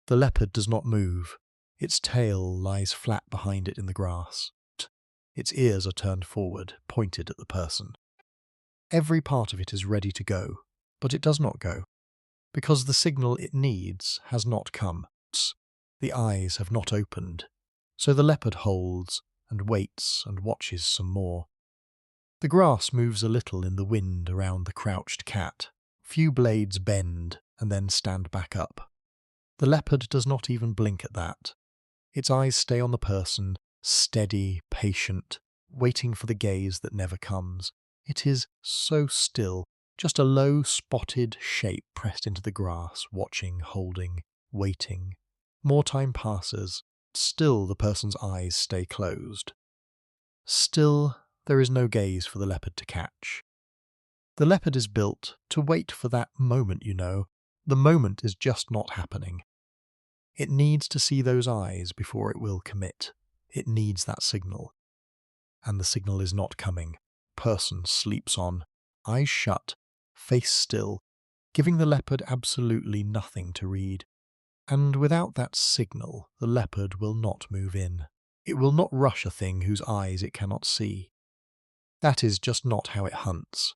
The leopard does not move. Its tail lies flat behind it in the grass. Its ears are turned forward, pointed at the person. Every part of it is ready to go, but it does not go, because the signal it needs has not come. The eyes have not opened. So the leopard holds and waits and watches some more. The grass moves a little in the wind around the crouched cat. Few blades bend and then stand back up. The leopard does not even blink at that. Its eyes stay on the person, steady, patient, waiting for the gaze that never comes. It is so still, just a low, spotted shape pressed into the grass, watching, holding, waiting. More time passes. Still the person's eyes stay closed. Still there is no gaze for the leopard to catch. The leopard is built to wait for that moment, you know. The moment is just not happening. It needs to see those eyes before it will commit. It needs that signal. And the signal is not coming. Person sleeps on, eyes shut, face still, giving the leopard absolutely nothing to read. And without that signal, the leopard will not move in. It will not rush a thing whose eyes it cannot see. That is just not how it hunts.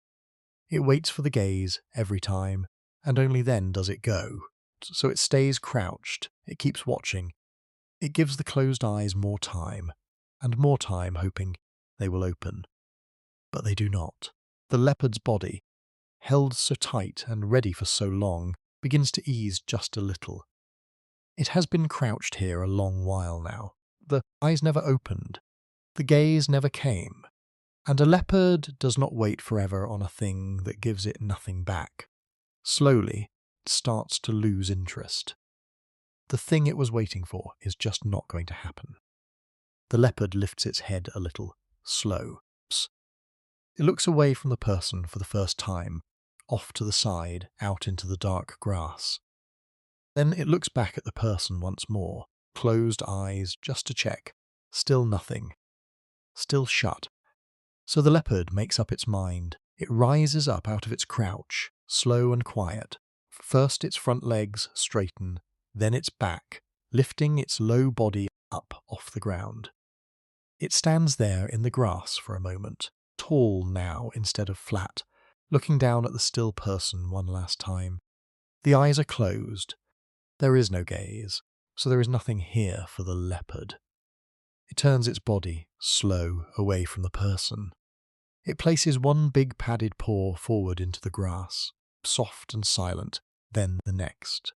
It waits for the gaze every time, and only then does it go. So it stays crouched, it keeps watching. It gives the closed eyes more time, and more time hoping they will open. But they do not. The leopard's body, held so tight and ready for so long, begins to ease just a little. It has been crouched here a long while now. The eyes never opened. The gaze never came. And a leopard does not wait forever on a thing that gives it nothing back. Slowly, it starts to lose interest. The thing it was waiting for is just not going to happen. The leopard lifts its head a little, slow. It looks away from the person for the first time, off to the side, out into the dark grass. Then it looks back at the person once more, closed eyes just to check. Still nothing. Still shut. So the leopard makes up its mind. It rises up out of its crouch, slow and quiet. First its front legs straighten, then its back, lifting its low body up off the ground. It stands there in the grass for a moment, tall now instead of flat, looking down at the still person one last time. The eyes are closed. There is no gaze, so there is nothing here for the leopard. It turns its body, slow, away from the person. It places one big padded paw forward into the grass, soft and silent, then the next.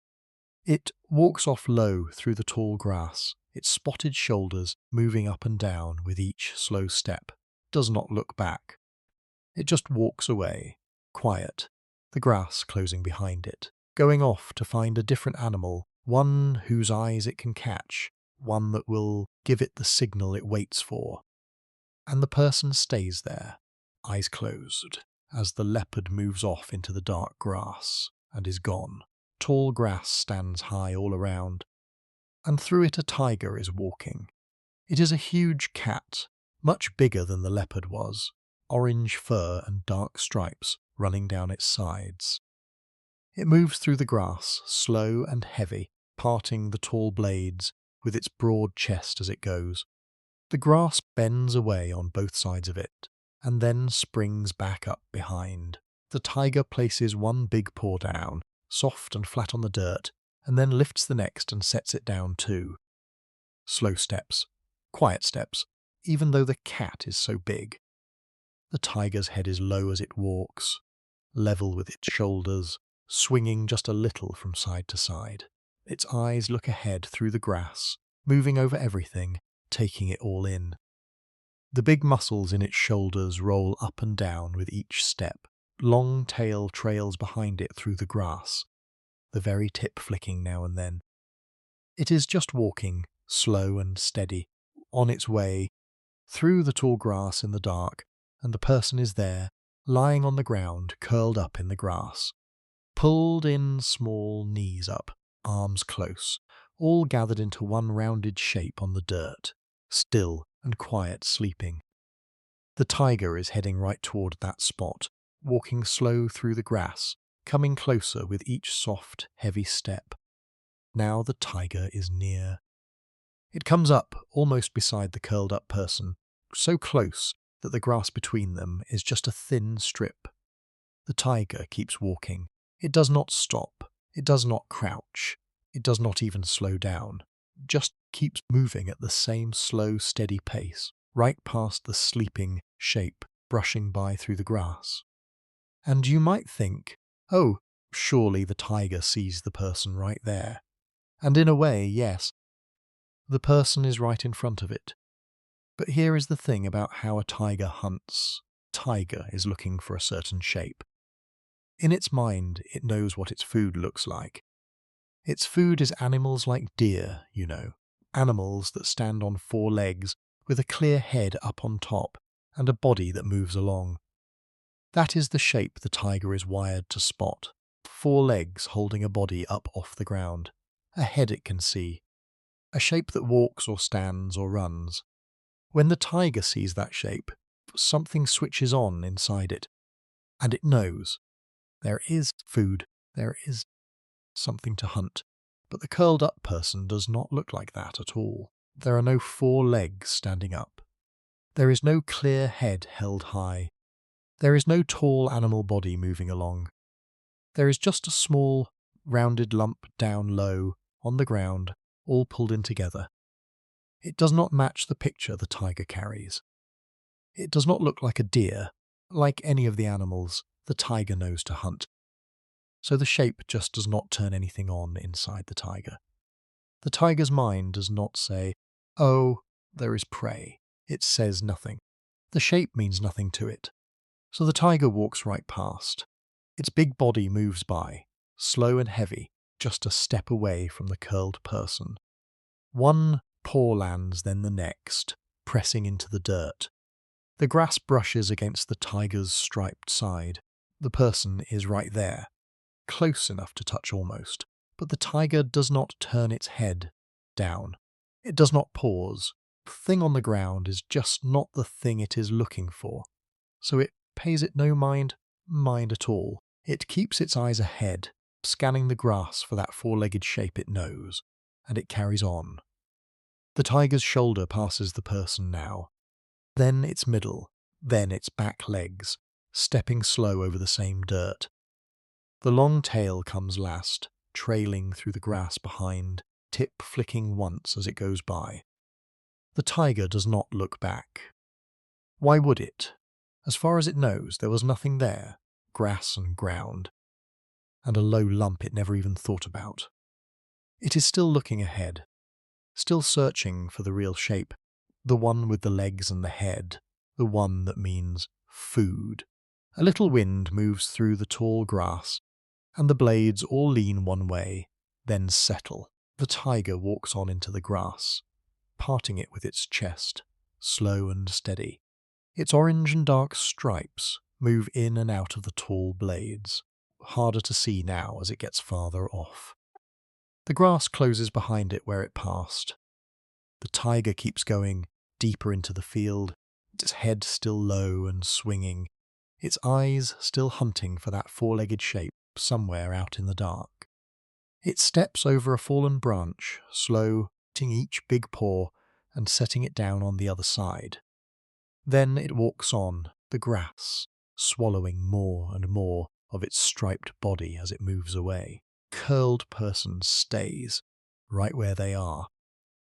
It walks off low through the tall grass, its spotted shoulders moving up and down with each slow step, does not look back. It just walks away, quiet, the grass closing behind it, going off to find a different animal, one whose eyes it can catch, one that will give it the signal it waits for. And the person stays there, eyes closed, as the leopard moves off into the dark grass and is gone. Tall grass stands high all around, and through it a tiger is walking. It is a huge cat, much bigger than the leopard was, orange fur and dark stripes running down its sides. It moves through the grass, slow and heavy, parting the tall blades with its broad chest as it goes. The grass bends away on both sides of it, and then springs back up behind. The tiger places one big paw down, soft and flat on the dirt, and then lifts the next and sets it down too. Slow steps, quiet steps, even though the cat is so big. The tiger's head is low as it walks. level with its shoulders, swinging just a little from side to side. Its eyes look ahead through the grass, moving over everything, taking it all in. The big muscles in its shoulders roll up and down with each step. Long tail trails behind it through the grass, the very tip flicking now and then. It is just walking, slow and steady, on its way, through the tall grass in the dark, and the person is there, lying on the ground, curled up in the grass. Pulled in small, knees up, arms close, all gathered into one rounded shape on the dirt, still and quiet sleeping. The tiger is heading right toward that spot, walking slow through the grass, coming closer with each soft, heavy step. Now the tiger is near. It comes up almost beside the curled-up person, so close that the grass between them is just a thin strip. The tiger keeps walking. It does not stop. It does not crouch. It does not even slow down. Just keeps moving at the same slow, steady pace, right past the sleeping shape brushing by through the grass. And you might think, oh, surely the tiger sees the person right there. And in a way, yes, the person is right in front of it. But here is the thing about how a tiger hunts. Tiger is looking for a certain shape. In its mind, it knows what its food looks like. Its food is animals like deer, you know, animals that stand on 4 legs with a clear head up on top and a body that moves along. That is the shape the tiger is wired to spot. 4 legs holding a body up off the ground, a head it can see, a shape that walks or stands or runs. When the tiger sees that shape, something switches on inside it, and it knows there is food, there is something to hunt. But the curled-up person does not look like that at all. There are no 4 legs standing up. There is no clear head held high. There is no tall animal body moving along. There is just a small, rounded lump down low, on the ground, all pulled in together. It does not match the picture the tiger carries. It does not look like a deer, like any of the animals the tiger knows to hunt. So the shape just does not turn anything on inside the tiger. The tiger's mind does not say, oh, there is prey. It says nothing. The shape means nothing to it. So the tiger walks right past. Its big body moves by, slow and heavy, just a step away from the curled person. One paw lands, then the next, pressing into the dirt. The grass brushes against the tiger's striped side. The person is right there, close enough to touch almost, but the tiger does not turn its head down. It does not pause. The thing on the ground is just not the thing it is looking for, so it pays it no mind at all. It keeps its eyes ahead, scanning the grass for that 4-legged shape it knows, and it carries on. The tiger's shoulder passes the person now, then its middle, then its back legs, stepping slow over the same dirt. The long tail comes last, trailing through the grass behind, tip flicking once as it goes by. The tiger does not look back. Why would it? As far as it knows, there was nothing there, grass and ground, and a low lump it never even thought about. It is still looking ahead, still searching for the real shape, the one with the legs and the head, the one that means food. A little wind moves through the tall grass, and the blades all lean one way, then settle. The tiger walks on into the grass, parting it with its chest, slow and steady. Its orange and dark stripes move in and out of the tall blades, harder to see now as it gets farther off. The grass closes behind it where it passed. The tiger keeps going deeper into the field, its head still low and swinging, its eyes still hunting for that 4-legged shape somewhere out in the dark. It steps over a fallen branch, slow, hitting each big paw and setting it down on the other side. Then it walks on, the grass, swallowing more and more of its striped body as it moves away. Curled person stays, right where they are,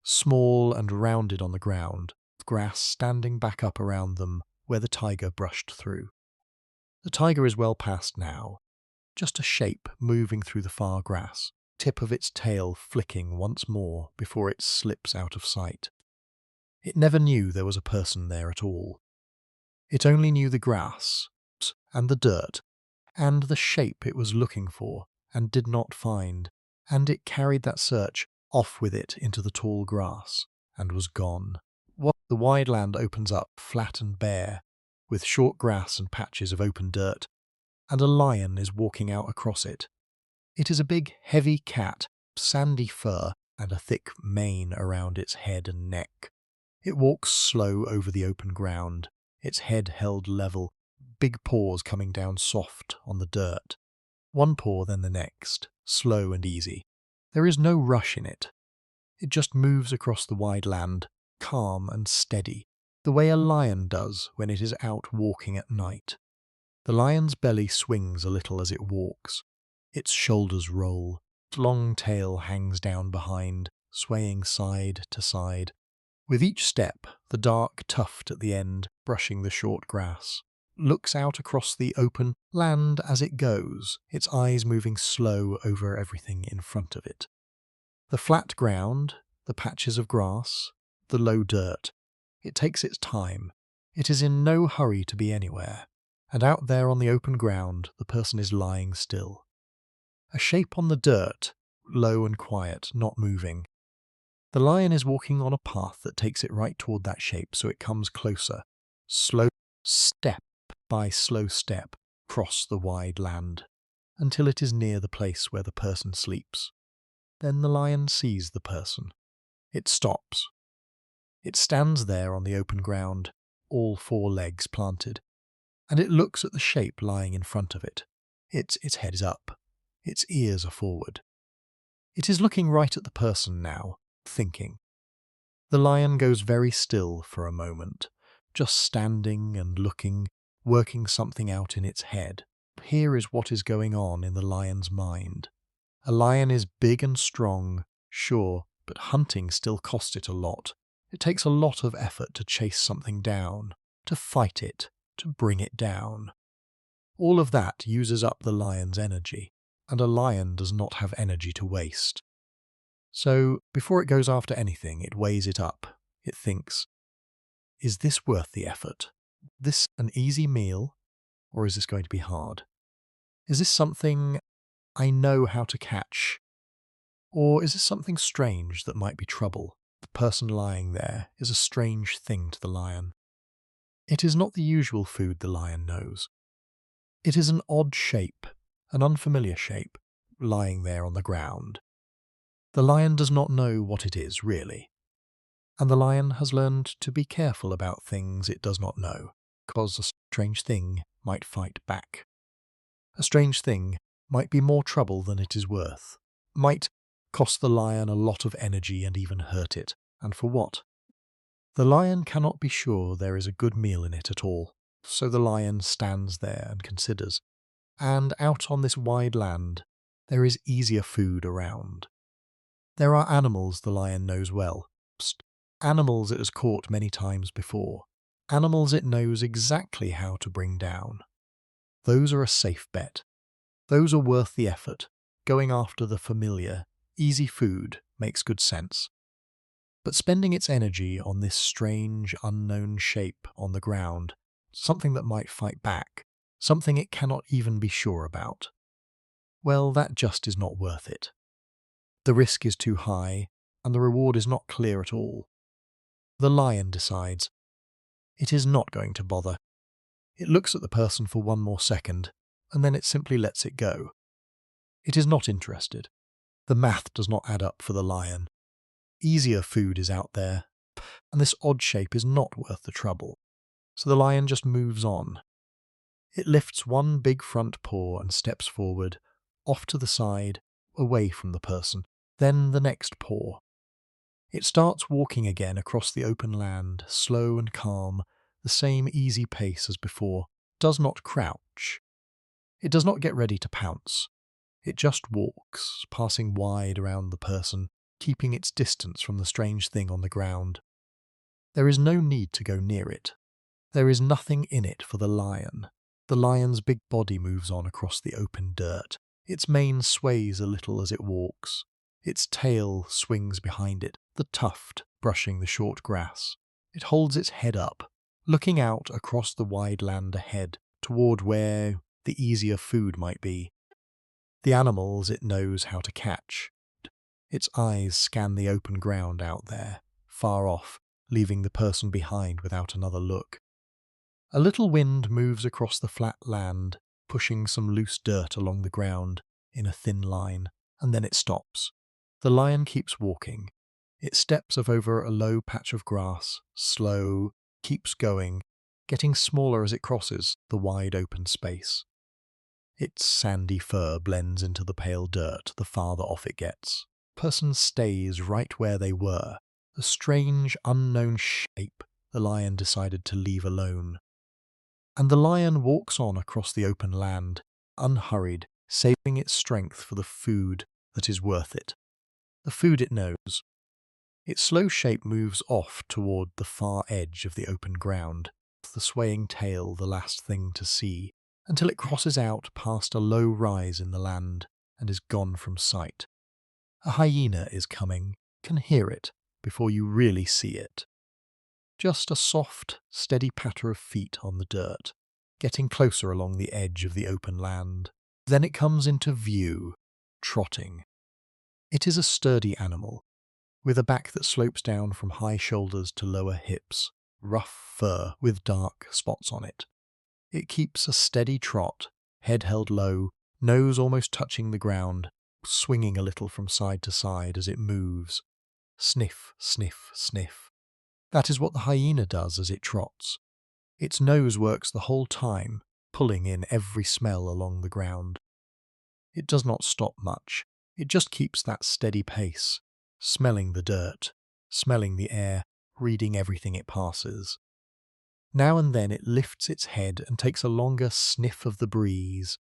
small and rounded on the ground, grass standing back up around them where the tiger brushed through. The tiger is well past now, just a shape moving through the far grass, tip of its tail flicking once more before it slips out of sight. It never knew there was a person there at all. It only knew the grass, and the dirt, and the shape it was looking for and did not find, and it carried that search off with it into the tall grass, and was gone. The wide land opens up flat and bare, with short grass and patches of open dirt, and a lion is walking out across it. It is a big, heavy cat, sandy fur, and a thick mane around its head and neck. It walks slow over the open ground, its head held level, big paws coming down soft on the dirt. One paw, then the next, slow and easy. There is no rush in it. It just moves across the wide land, calm and steady, the way a lion does when it is out walking at night. The lion's belly swings a little as it walks. Its shoulders roll, its long tail hangs down behind, swaying side to side. With each step, the dark tuft at the end, brushing the short grass, looks out across the open land as it goes, its eyes moving slow over everything in front of it. The flat ground, the patches of grass, the low dirt. It takes its time. It is in no hurry to be anywhere. And out there on the open ground, the person is lying still. A shape on the dirt, low and quiet, not moving. The lion is walking on a path that takes it right toward that shape, so it comes closer, slow step by slow step, across the wide land, until it is near the place where the person sleeps. Then the lion sees the person. It stops. It stands there on the open ground, all four legs planted, and it looks at the shape lying in front of it. Its head is up. Its ears are forward. It is looking right at the person now, thinking. The lion goes very still for a moment, just standing and looking, working something out in its head. Here is what is going on in the lion's mind. A lion is big and strong, sure, but hunting still costs it a lot. It takes a lot of effort to chase something down, to fight it, to bring it down. All of that uses up the lion's energy, and a lion does not have energy to waste. So, before it goes after anything, it weighs it up. It thinks, is this worth the effort? This an easy meal, or is this going to be hard? Is this something I know how to catch? Or is this something strange that might be trouble? The person lying there is a strange thing to the lion. It is not the usual food the lion knows. It is an odd shape, an unfamiliar shape, lying there on the ground. The lion does not know what it is, really. And the lion has learned to be careful about things it does not know, because a strange thing might fight back. A strange thing might be more trouble than it is worth, might cost the lion a lot of energy and even hurt it. And for what? The lion cannot be sure there is a good meal in it at all, so the lion stands there and considers. And out on this wide land, there is easier food around. There are animals the lion knows well, animals it has caught many times before, animals it knows exactly how to bring down. Those are a safe bet. Those are worth the effort. Going after the familiar, easy food makes good sense. But spending its energy on this strange, unknown shape on the ground, something that might fight back, something it cannot even be sure about, well, that just is not worth it. The risk is too high, and the reward is not clear at all. The lion decides. It is not going to bother. It looks at the person for one more second, and then it simply lets it go. It is not interested. The math does not add up for the lion. Easier food is out there, and this odd shape is not worth the trouble. So the lion just moves on. It lifts one big front paw and steps forward, off to the side, away from the person, then the next paw. It starts walking again across the open land, slow and calm, the same easy pace as before, does not crouch. It does not get ready to pounce. It just walks, passing wide around the person, keeping its distance from the strange thing on the ground. There is no need to go near it. There is nothing in it for the lion. The lion's big body moves on across the open dirt. Its mane sways a little as it walks. Its tail swings behind it, the tuft brushing the short grass. It holds its head up, looking out across the wide land ahead, toward where the easier food might be. The animals it knows how to catch. Its eyes scan the open ground out there, far off, leaving the person behind without another look. A little wind moves across the flat land, pushing some loose dirt along the ground in a thin line, and then it stops. The lion keeps walking. It steps over a low patch of grass, slow, keeps going, getting smaller as it crosses the wide open space. Its sandy fur blends into the pale dirt the farther off it gets. Person stays right where they were, the strange, unknown shape the lion decided to leave alone. And the lion walks on across the open land, unhurried, saving its strength for the food that is worth it. The food it knows. Its slow shape moves off toward the far edge of the open ground, the swaying tail the last thing to see, until it crosses out past a low rise in the land and is gone from sight. A hyena is coming, can hear it before you really see it. Just a soft, steady patter of feet on the dirt, getting closer along the edge of the open land. Then it comes into view, trotting. It is a sturdy animal, with a back that slopes down from high shoulders to lower hips, rough fur with dark spots on it. It keeps a steady trot, head held low, nose almost touching the ground, swinging a little from side to side as it moves. Sniff, sniff, sniff. That is what the hyena does as it trots. Its nose works the whole time, pulling in every smell along the ground. It does not stop much. It just keeps that steady pace, smelling the dirt, smelling the air, reading everything it passes. Now and then it lifts its head and takes a longer sniff of the breeze,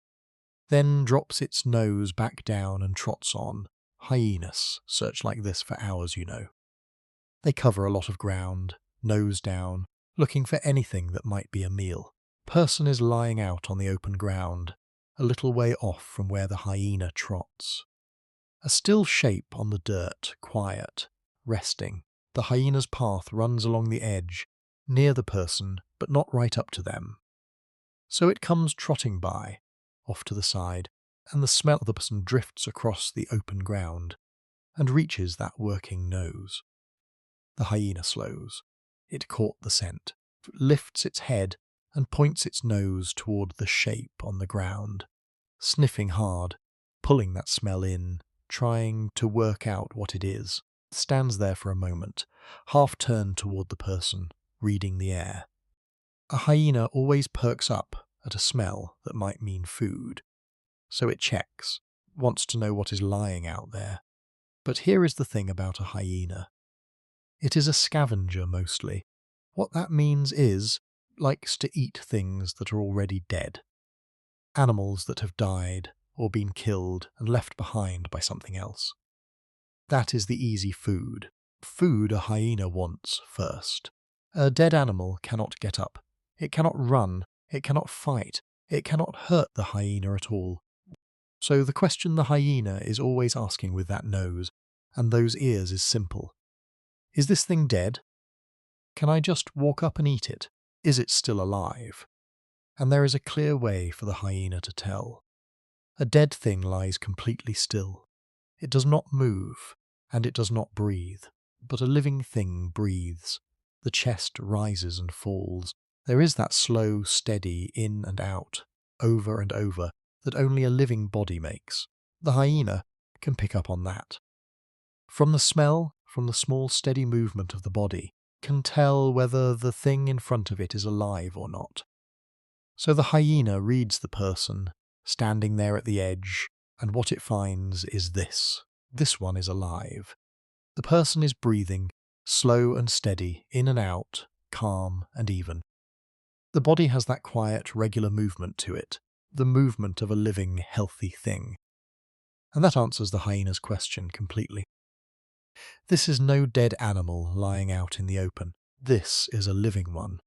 then drops its nose back down and trots on. Hyenas search like this for hours, you know. They cover a lot of ground, nose down, looking for anything that might be a meal. Person is lying out on the open ground, a little way off from where the hyena trots. A still shape on the dirt, quiet, resting. The hyena's path runs along the edge, near the person, but not right up to them. So it comes trotting by, off to the side, and the smell of the person drifts across the open ground and reaches that working nose. The hyena slows. It caught the scent, lifts its head and points its nose toward the shape on the ground, sniffing hard, pulling that smell in, trying to work out what it is. Stands there for a moment, half turned toward the person, reading the air. A hyena always perks up at a smell that might mean food. So it checks, wants to know what is lying out there. But here is the thing about a hyena. It is a scavenger mostly. What that means is, likes to eat things that are already dead. Animals that have died or been killed and left behind by something else. That is the easy food. Food a hyena wants first. A dead animal cannot get up. It cannot run. It cannot fight. It cannot hurt the hyena at all. So the question the hyena is always asking with that nose and those ears is simple. Is this thing dead? Can I just walk up and eat it? Is it still alive? And there is a clear way for the hyena to tell. A dead thing lies completely still. It does not move, and it does not breathe. But a living thing breathes. The chest rises and falls. There is that slow, steady in and out, over and over, that only a living body makes. The hyena can pick up on that. From the smell, from the small steady movement of the body, can tell whether the thing in front of it is alive or not. So the hyena reads the person, standing there at the edge, and what it finds is this. This one is alive. The person is breathing, slow and steady, in and out, calm and even. The body has that quiet, regular movement to it, the movement of a living, healthy thing. And that answers the hyena's question completely. This is no dead animal lying out in the open. This is a living one.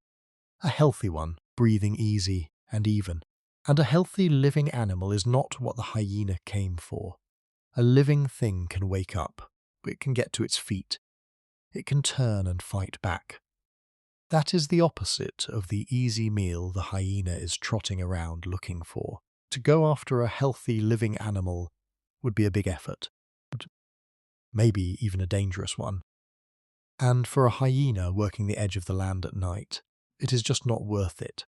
A healthy one, breathing easy and even. And a healthy living animal is not what the hyena came for. A living thing can wake up. It can get to its feet. It can turn and fight back. That is the opposite of the easy meal the hyena is trotting around looking for. To go after a healthy living animal would be a big effort, maybe even a dangerous one. And for a hyena working the edge of the land at night, it is just not worth it.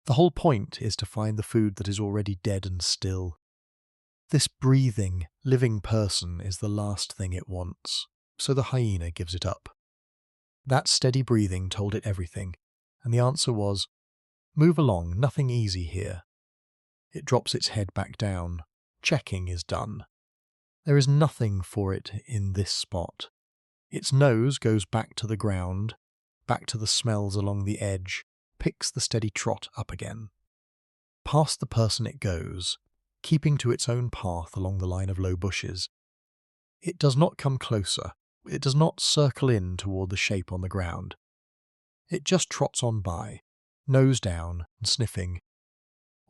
The whole point is to find the food that is already dead and still. This breathing, living person is the last thing it wants, so the hyena gives it up. That steady breathing told it everything, and the answer was, "Move along, nothing easy here." It drops its head back down. Checking is done. There is nothing for it in this spot. Its nose goes back to the ground, back to the smells along the edge, picks the steady trot up again. Past the person it goes, keeping to its own path along the line of low bushes. It does not come closer. It does not circle in toward the shape on the ground. It just trots on by, nose down and sniffing,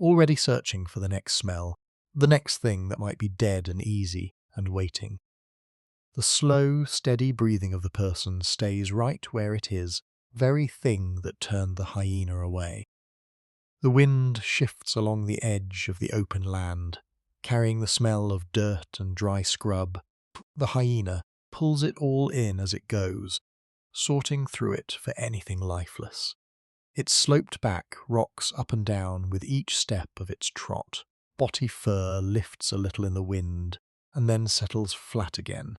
already searching for the next smell, the next thing that might be dead and easy and waiting. The slow, steady breathing of the person stays right where it is, very thing that turned the hyena away. The wind shifts along the edge of the open land, carrying the smell of dirt and dry scrub. The hyena pulls it all in as it goes, sorting through it for anything lifeless. Its sloped back rocks up and down with each step of its trot. Body fur lifts a little in the wind and then settles flat again.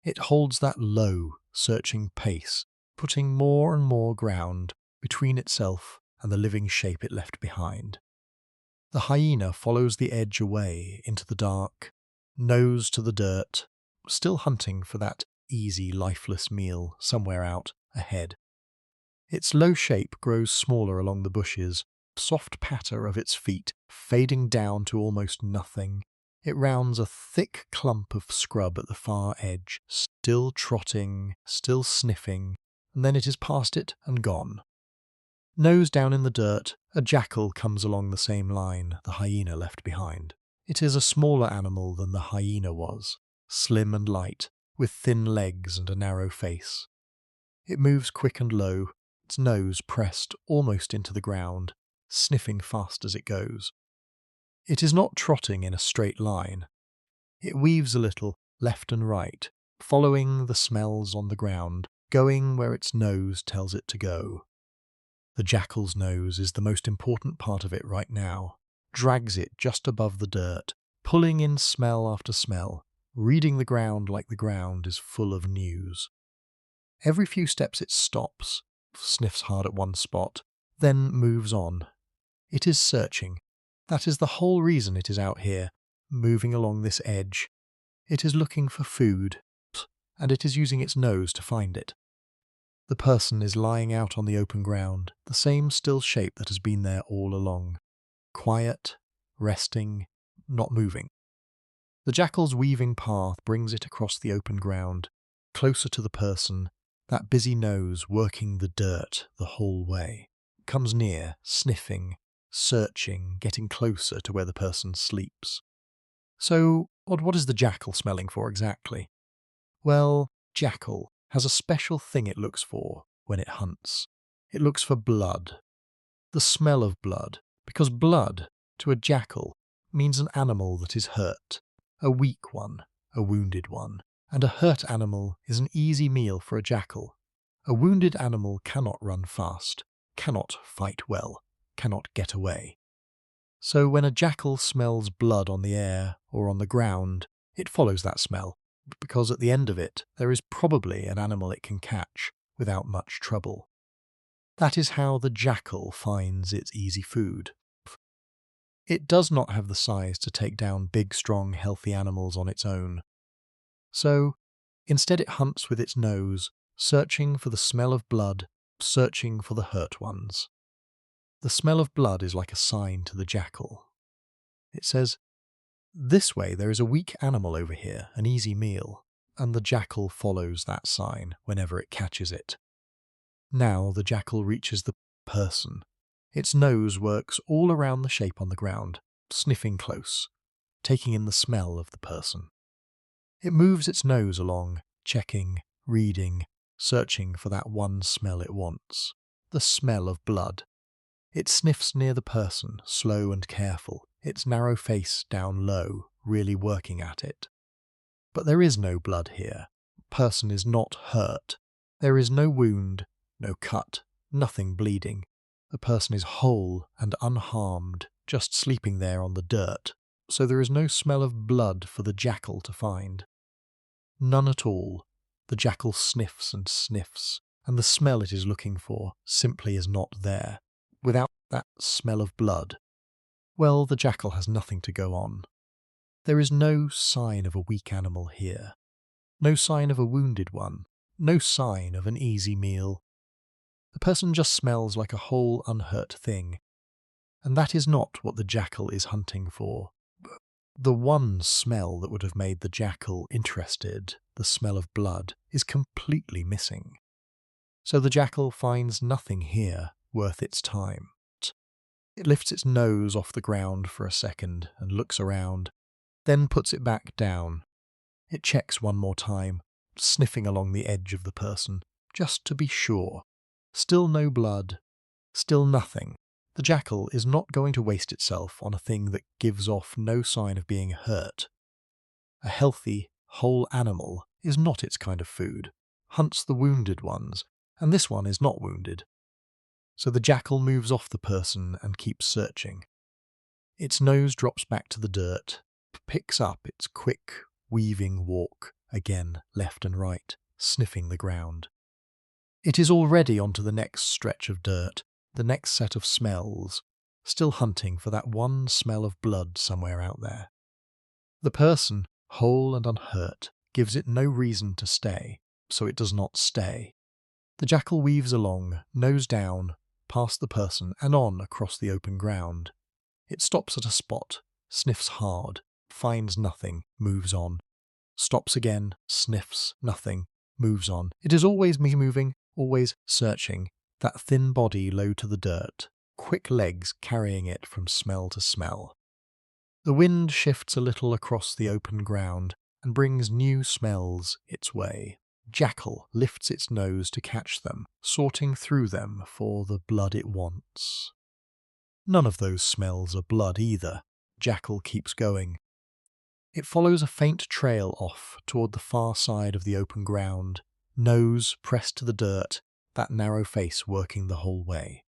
It holds that low, searching pace, putting more and more ground between itself and the living shape it left behind. The hyena follows the edge away into the dark, nose to the dirt, still hunting for that easy, lifeless meal somewhere out ahead. Its low shape grows smaller along the bushes, soft patter of its feet fading down to almost nothing. It rounds a thick clump of scrub at the far edge, still trotting, still sniffing, and then it is past it and gone. Nose down in the dirt, a jackal comes along the same line the hyena left behind. It is a smaller animal than the hyena was, slim and light, with thin legs and a narrow face. It moves quick and low, its nose pressed almost into the ground, sniffing fast as it goes. It is not trotting in a straight line. It weaves a little left and right, following the smells on the ground, going where its nose tells it to go. The jackal's nose is the most important part of it right now, drags it just above the dirt, pulling in smell after smell, reading the ground like the ground is full of news. Every few steps it stops, sniffs hard at one spot, then moves on. It is searching. That is the whole reason it is out here, moving along this edge. It is looking for food, and it is using its nose to find it. The person is lying out on the open ground, the same still shape that has been there all along. Quiet, resting, not moving. The jackal's weaving path brings it across the open ground, closer to the person, that busy nose working the dirt the whole way. Comes near, sniffing, searching, getting closer to where the person sleeps. So, what is the jackal smelling for exactly? Well, jackal has a special thing it looks for when it hunts. It looks for blood. The smell of blood, because blood, to a jackal, means an animal that is hurt, a weak one, a wounded one, and a hurt animal is an easy meal for a jackal. A wounded animal cannot run fast, cannot fight well, cannot get away. So when a jackal smells blood on the air or on the ground, it follows that smell, because at the end of it there is probably an animal it can catch without much trouble. That is how the jackal finds its easy food. It does not have the size to take down big, strong, healthy animals on its own. So, instead it hunts with its nose, searching for the smell of blood, searching for the hurt ones. The smell of blood is like a sign to the jackal. It says, "This way there is a weak animal over here, an easy meal," and the jackal follows that sign whenever it catches it. Now the jackal reaches the person. Its nose works all around the shape on the ground, sniffing close, taking in the smell of the person. It moves its nose along, checking, reading, searching for that one smell it wants, the smell of blood. It sniffs near the person, slow and careful, its narrow face down low, really working at it. But there is no blood here. Person is not hurt. There is no wound, no cut, nothing bleeding. The person is whole and unharmed, just sleeping there on the dirt, so there is no smell of blood for the jackal to find. None at all. The jackal sniffs and sniffs, and the smell it is looking for simply is not there. Without that smell of blood, well, the jackal has nothing to go on. There is no sign of a weak animal here. No sign of a wounded one. No sign of an easy meal. The person just smells like a whole unhurt thing. And that is not what the jackal is hunting for. The one smell that would have made the jackal interested, the smell of blood, is completely missing. So the jackal finds nothing here worth its time. It lifts its nose off the ground for a second and looks around, then puts it back down. It checks one more time, sniffing along the edge of the person, just to be sure. Still no blood, still nothing. The jackal is not going to waste itself on a thing that gives off no sign of being hurt. A healthy, whole animal is not its kind of food, hunts the wounded ones, and this one is not wounded. So the jackal moves off the person and keeps searching. Its nose drops back to the dirt, picks up its quick, weaving walk, again left and right, sniffing the ground. It is already onto the next stretch of dirt, the next set of smells, still hunting for that one smell of blood somewhere out there. The person, whole and unhurt, gives it no reason to stay, so it does not stay. The jackal weaves along, nose down, past the person and on across the open ground. It stops at a spot, sniffs hard, finds nothing, moves on. Stops again, sniffs, nothing, moves on. It is always moving, always searching, that thin body low to the dirt, quick legs carrying it from smell to smell. The wind shifts a little across the open ground and brings new smells its way. Jackal lifts its nose to catch them, sorting through them for the blood it wants. None of those smells are blood either. Jackal keeps going. It follows a faint trail off toward the far side of the open ground, nose pressed to the dirt, that narrow face working the whole way.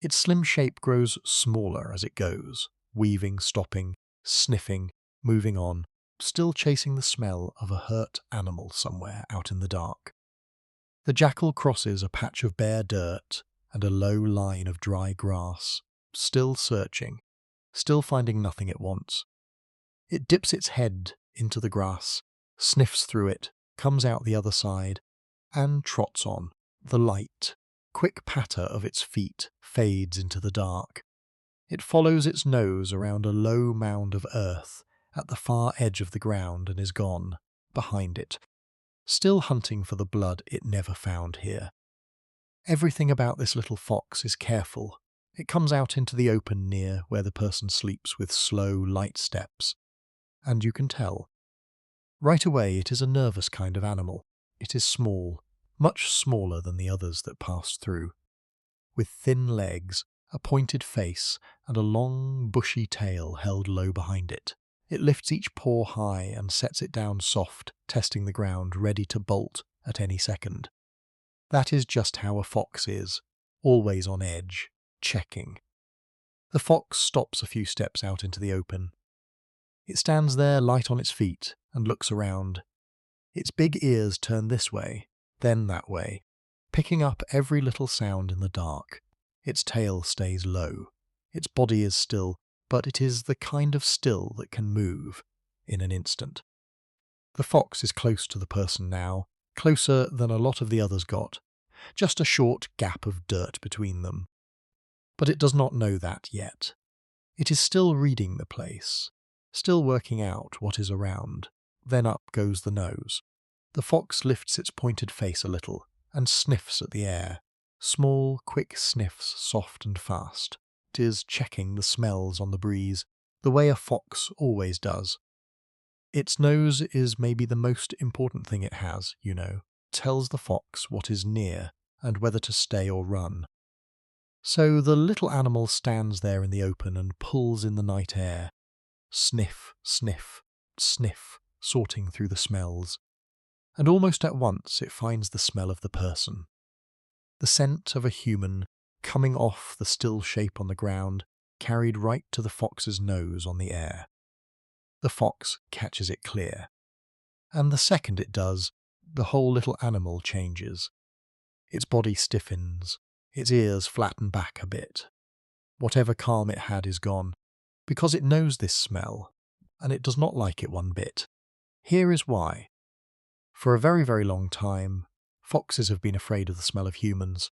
Its slim shape grows smaller as it goes, weaving, stopping, sniffing, moving on, still chasing the smell of a hurt animal somewhere out in the dark. The jackal crosses a patch of bare dirt and a low line of dry grass, still searching, still finding nothing it wants. It dips its head into the grass, sniffs through it, comes out the other side, and trots on. The light, quick patter of its feet fades into the dark. It follows its nose around a low mound of earth at the far edge of the ground and is gone, behind it, still hunting for the blood it never found here. Everything about this little fox is careful. It comes out into the open near where the person sleeps with slow, light steps. And you can tell. Right away it is a nervous kind of animal. It is small, much smaller than the others that passed through. With thin legs, a pointed face, and a long, bushy tail held low behind it. It lifts each paw high and sets it down soft, testing the ground, ready to bolt at any second. That is just how a fox is, always on edge, checking. The fox stops a few steps out into the open. It stands there light on its feet and looks around. Its big ears turn this way, then that way, picking up every little sound in the dark. Its tail stays low. Its body is still, but it is the kind of still that can move in an instant. The fox is close to the person now, closer than a lot of the others got, just a short gap of dirt between them. But it does not know that yet. It is still reading the place, still working out what is around. Then up goes the nose. The fox lifts its pointed face a little and sniffs at the air, Small, quick sniffs, soft and fast. It is checking the smells on the breeze, the way a fox always does. Its nose is maybe the most important thing it has, you know. Tells the fox what is near and whether to stay or run. So the little animal stands there in the open and pulls in the night air. Sniff, sniff, sniff, sorting through the smells. And almost at once it finds the smell of the person. The scent of a human coming off the still shape on the ground, carried right to the fox's nose on the air. The fox catches it clear. And the second it does, the whole little animal changes. Its body stiffens, its ears flatten back a bit. Whatever calm it had is gone, because it knows this smell, and it does not like it one bit. Here is why. For a very, very long time, foxes have been afraid of the smell of humans.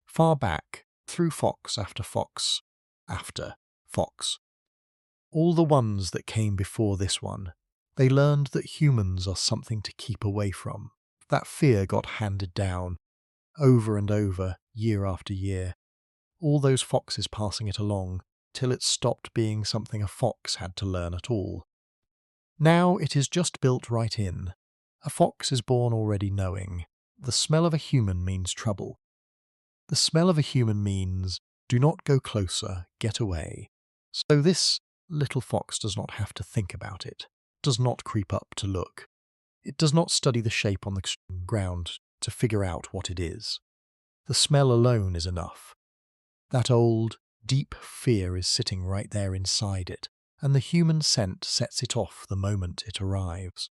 Far back, through fox after fox, after fox. All the ones that came before this one, they learned that humans are something to keep away from. That fear got handed down, over and over, year after year. All those foxes passing it along, till it stopped being something a fox had to learn at all. Now it is just built right in. A fox is born already knowing. The smell of a human means trouble. The smell of a human means, do not go closer, get away. So this little fox does not have to think about it, does not creep up to look. It does not study the shape on the ground to figure out what it is. The smell alone is enough. That old, deep fear is sitting right there inside it, and the human scent sets it off the moment it arrives.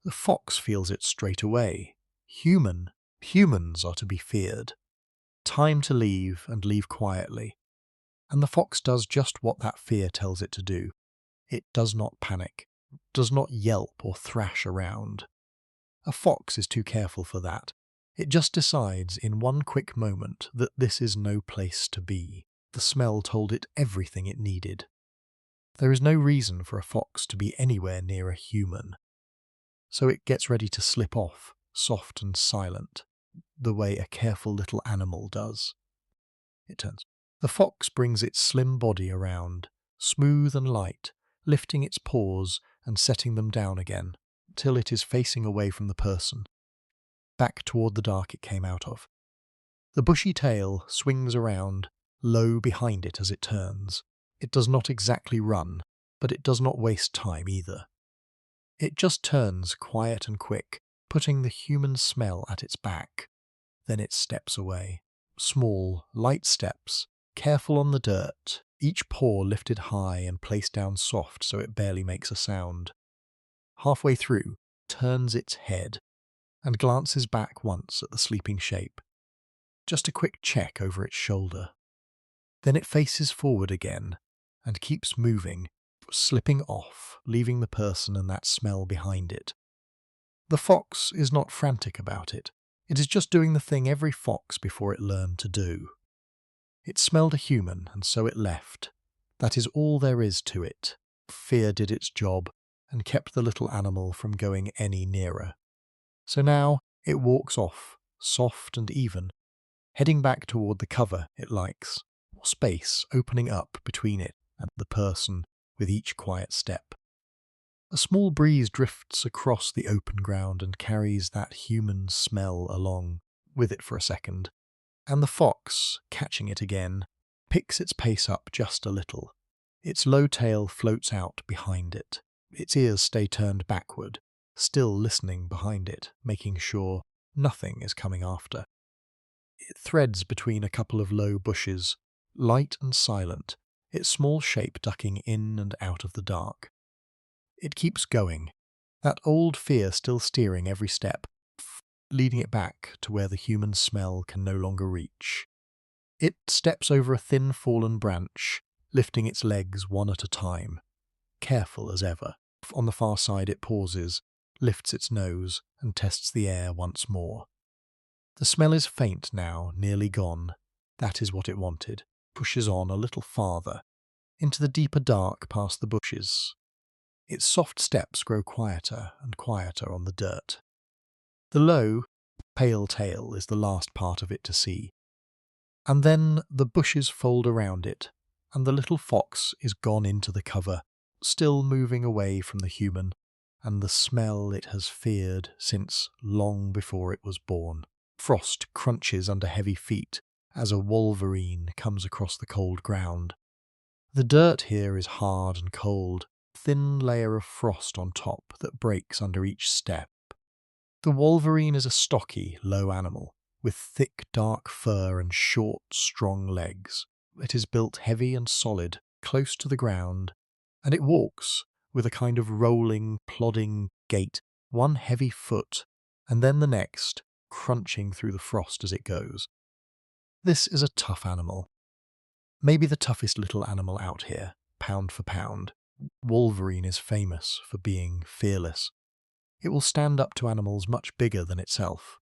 The fox feels it straight away. Humans are to be feared. Time to leave, and leave quietly. And the fox does just what that fear tells it to do. It does not panic, does not yelp or thrash around. A fox is too careful for that. It just decides in one quick moment that this is no place to be. The smell told it everything it needed. There is no reason for a fox to be anywhere near a human. So it gets ready to slip off, soft and silent, the way a careful little animal does. It turns. The fox brings its slim body around, smooth and light, lifting its paws and setting them down again, till it is facing away from the person, back toward the dark it came out of. The bushy tail swings around, low behind it as it turns. It does not exactly run, but it does not waste time either. It just turns quiet and quick, putting the human smell at its back. Then it steps away. Small, light steps, careful on the dirt, each paw lifted high and placed down soft so it barely makes a sound. Halfway through, turns its head, and glances back once at the sleeping shape. Just a quick check over its shoulder. Then it faces forward again, and keeps moving, slipping off, leaving the person and that smell behind it. The fox is not frantic about it. It is just doing the thing every fox before it learned to do. It smelled a human, and so it left. That is all there is to it. Fear did its job, and kept the little animal from going any nearer. So now it walks off, soft and even, heading back toward the cover it likes, or space opening up between it and the person with each quiet step. A small breeze drifts across the open ground and carries that human smell along with it for a second, and the fox, catching it again, picks its pace up just a little. Its low tail floats out behind it. Its ears stay turned backward, still listening behind it, making sure nothing is coming after. It threads between a couple of low bushes, light and silent, its small shape ducking in and out of the dark. It keeps going, that old fear still steering every step, leading it back to where the human smell can no longer reach. It steps over a thin fallen branch, lifting its legs one at a time, careful as ever. On the far side it pauses, lifts its nose, and tests the air once more. The smell is faint now, nearly gone. That is what it wanted. Pushes on a little farther, into the deeper dark past the bushes. Its soft steps grow quieter and quieter on the dirt. The low, pale tail is the last part of it to see, And then the bushes fold around it, and the little fox is gone into the cover, still moving away from the human and the smell it has feared since long before it was born. Frost crunches under heavy feet as a wolverine comes across the cold ground. The dirt here is hard and cold, thin layer of frost on top that breaks under each step. The wolverine is a stocky, low animal, with thick dark fur and short, strong legs. It is built heavy and solid, close to the ground, and it walks with a kind of rolling, plodding gait, one heavy foot, and then the next, crunching through the frost as it goes. This is a tough animal. Maybe the toughest little animal out here, pound for pound. Wolverine is famous for being fearless. It will stand up to animals much bigger than itself.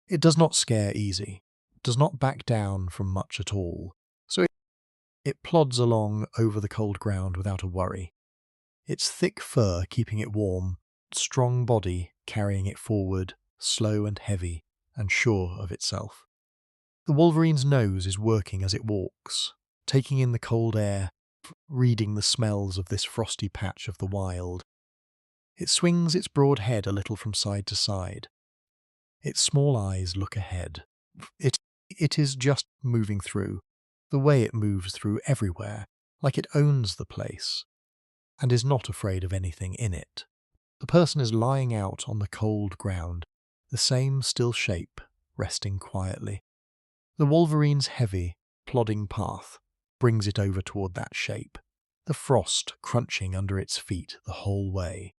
It does not scare easy, does not back down from much at all, so it plods along over the cold ground without a worry. Its thick fur keeping it warm, strong body carrying it forward, slow and heavy, and sure of itself. The wolverine's nose is working as it walks, taking in the cold air, reading the smells of this frosty patch of the wild. It swings its broad head a little from side to side. Its small eyes look ahead. It is just moving through, the way it moves through everywhere, like it owns the place, and is not afraid of anything in it. The person is lying out on the cold ground, the same still shape, resting quietly. The wolverine's heavy, plodding path brings it over toward that shape, the frost crunching under its feet the whole way.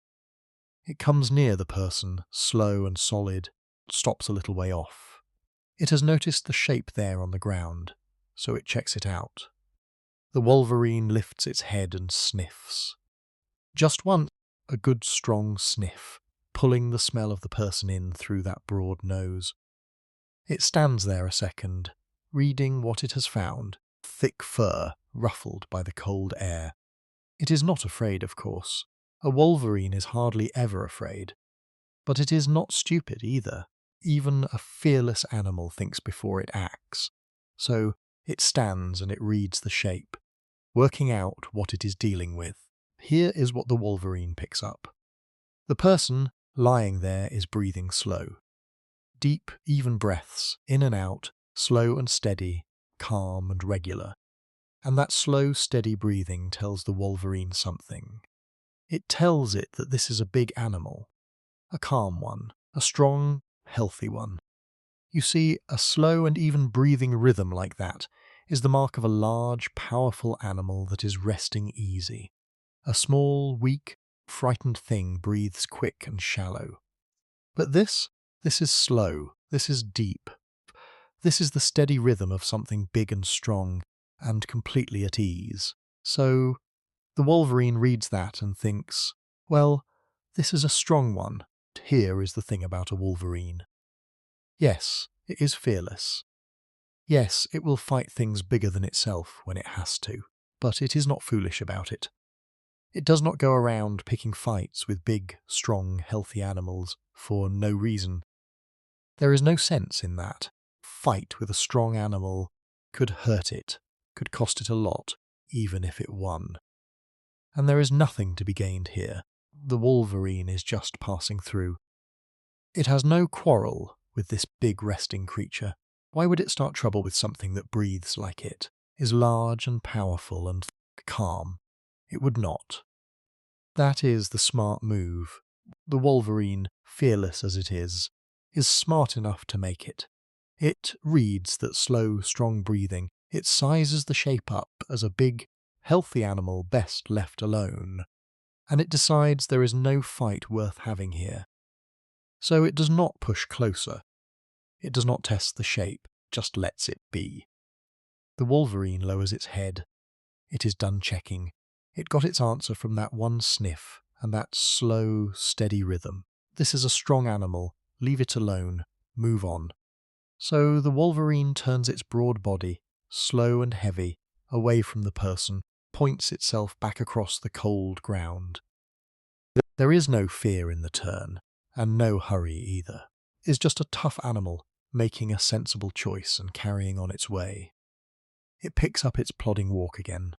It comes near the person, slow and solid, stops a little way off. It has noticed the shape there on the ground, so it checks it out. The wolverine lifts its head and sniffs. Just once, a good strong sniff, pulling the smell of the person in through that broad nose. It stands there a second, reading what it has found, thick fur ruffled by the cold air. It is not afraid, of course. A wolverine is hardly ever afraid. But it is not stupid either. Even a fearless animal thinks before it acts. So it stands and it reads the shape, working out what it is dealing with. Here is what the wolverine picks up. The person lying there is breathing slow. Deep, even breaths, in and out, slow and steady, calm and regular. And that slow, steady breathing tells the wolverine something. It tells it that this is a big animal, a calm one, a strong, healthy one. You see, a slow and even breathing rhythm like that is the mark of a large, powerful animal that is resting easy. A small, weak, frightened thing breathes quick and shallow. But this is slow, this is deep. This is the steady rhythm of something big and strong, and completely at ease. So the wolverine reads that and thinks, well, this is a strong one. Here is the thing about a wolverine. Yes, it is fearless. Yes, it will fight things bigger than itself when it has to, but it is not foolish about it. It does not go around picking fights with big, strong, healthy animals for no reason. There is no sense in that. Fight with a strong animal could hurt it, could cost it a lot, even if it won. And there is nothing to be gained here. The wolverine is just passing through. It has no quarrel with this big resting creature. Why would it start trouble with something that breathes like it, is large and powerful and calm? It would not. That is the smart move. The wolverine, fearless as it is smart enough to make it. It reads that slow, strong breathing. It sizes the shape up as a big, healthy animal best left alone. And it decides there is no fight worth having here. So it does not push closer. It does not test the shape, just lets it be. The wolverine lowers its head. It is done checking. It got its answer from that one sniff and that slow, steady rhythm. This is a strong animal. Leave it alone. Move on. So the wolverine turns its broad body, slow and heavy, away from the person, points itself back across the cold ground. There is no fear in the turn, and no hurry either. It's just a tough animal, making a sensible choice and carrying on its way. It picks up its plodding walk again.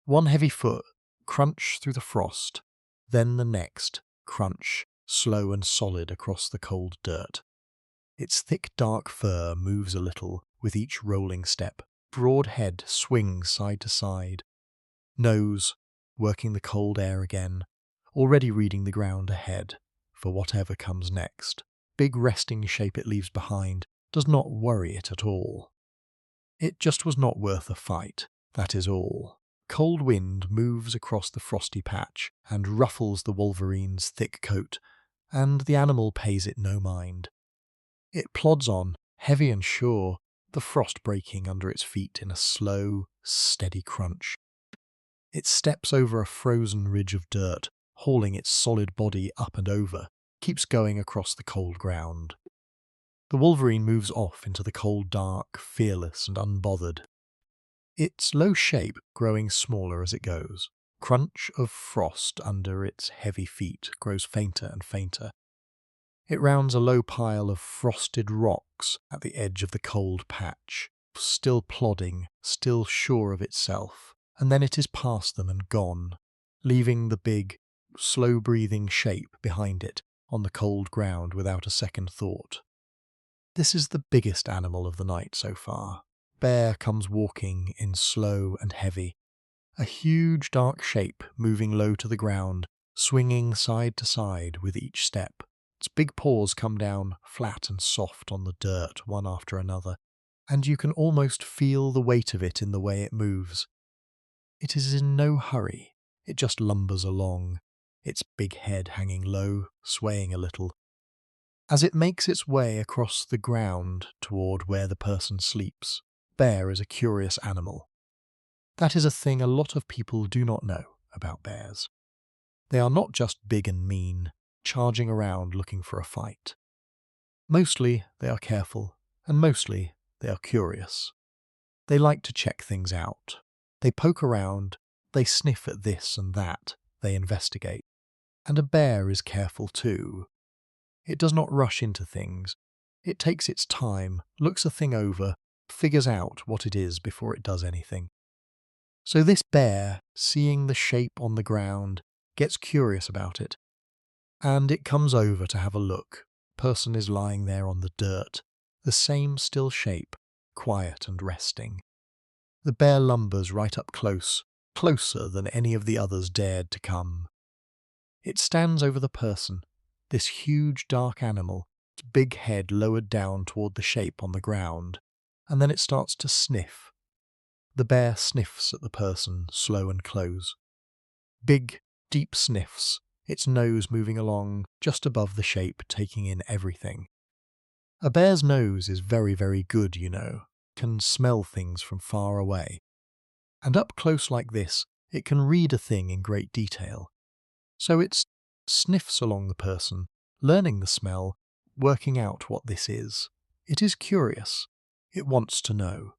One heavy foot, crunch through the frost, then the next, crunch, slow and solid across the cold dirt. Its thick dark fur moves a little with each rolling step. Broad head swings side to side. Nose, working the cold air again, already reading the ground ahead for whatever comes next. Big resting shape it leaves behind does not worry it at all. It just was not worth a fight, that is all. Cold wind moves across the frosty patch and ruffles the wolverine's thick coat, and the animal pays it no mind. It plods on, heavy and sure, the frost breaking under its feet in a slow, steady crunch. It steps over a frozen ridge of dirt, hauling its solid body up and over, keeps going across the cold ground. The wolverine moves off into the cold dark, fearless and unbothered. Its low shape growing smaller as it goes. Crunch of frost under its heavy feet grows fainter and fainter. It rounds a low pile of frosted rocks at the edge of the cold patch, still plodding, still sure of itself, and then it is past them and gone, leaving the big, slow-breathing shape behind it on the cold ground without a second thought. This is the biggest animal of the night so far. Bear comes walking in slow and heavy, a huge dark shape moving low to the ground, swinging side to side with each step. Its big paws come down flat and soft on the dirt one after another, and you can almost feel the weight of it in the way it moves. It is in no hurry, it just lumbers along, its big head hanging low, swaying a little. As it makes its way across the ground toward where the person sleeps, bear is a curious animal. That is a thing a lot of people do not know about bears. They are not just big and mean, charging around looking for a fight. Mostly they are careful, and mostly they are curious. They like to check things out. They poke around, they sniff at this and that, they investigate. And a bear is careful too. It does not rush into things. It takes its time, looks a thing over, figures out what it is before it does anything. So this bear, seeing the shape on the ground, gets curious about it. And it comes over to have a look. Person is lying there on the dirt, the same still shape, quiet and resting. The bear lumbers right up close, closer than any of the others dared to come. It stands over the person, this huge dark animal, its big head lowered down toward the shape on the ground, and then it starts to sniff. The bear sniffs at the person, slow and close. Big, deep sniffs, its nose moving along just above the shape, taking in everything. A bear's nose is very, very good, you know, can smell things from far away. And up close like this, it can read a thing in great detail. So it sniffs along the person, learning the smell, working out what this is. It is curious. It wants to know.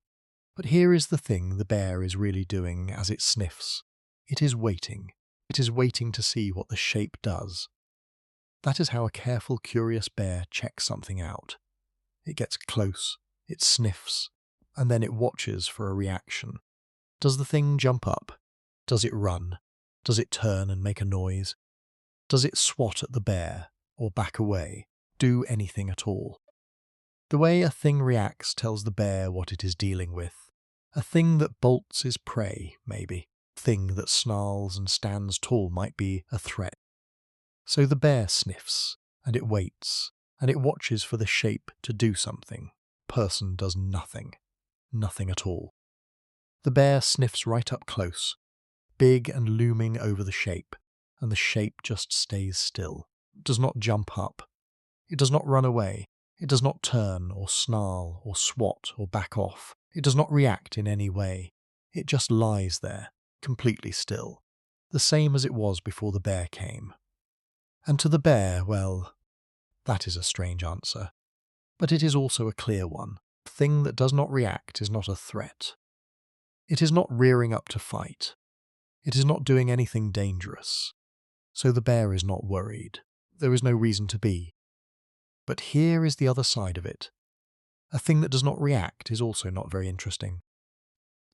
But here is the thing the bear is really doing as it sniffs. It is waiting. It is waiting to see what the shape does. That is how a careful, curious bear checks something out. It gets close, it sniffs, and then it watches for a reaction. Does the thing jump up? Does it run? Does it turn and make a noise? Does it swat at the bear, or back away, do anything at all? The way a thing reacts tells the bear what it is dealing with. A thing that bolts is prey, maybe. A thing that snarls and stands tall might be a threat. So the bear sniffs, and it waits, and it watches for the shape to do something. Person does nothing. Nothing at all. The bear sniffs right up close, big and looming over the shape, and the shape just stays still, does not jump up. It does not run away. It does not turn or snarl or swat or back off. It does not react in any way. It just lies there, completely still, the same as it was before the bear came. And to the bear, well, that is a strange answer. But it is also a clear one. A thing that does not react is not a threat. It is not rearing up to fight. It is not doing anything dangerous. So the bear is not worried. There is no reason to be. But here is the other side of it. A thing that does not react is also not very interesting.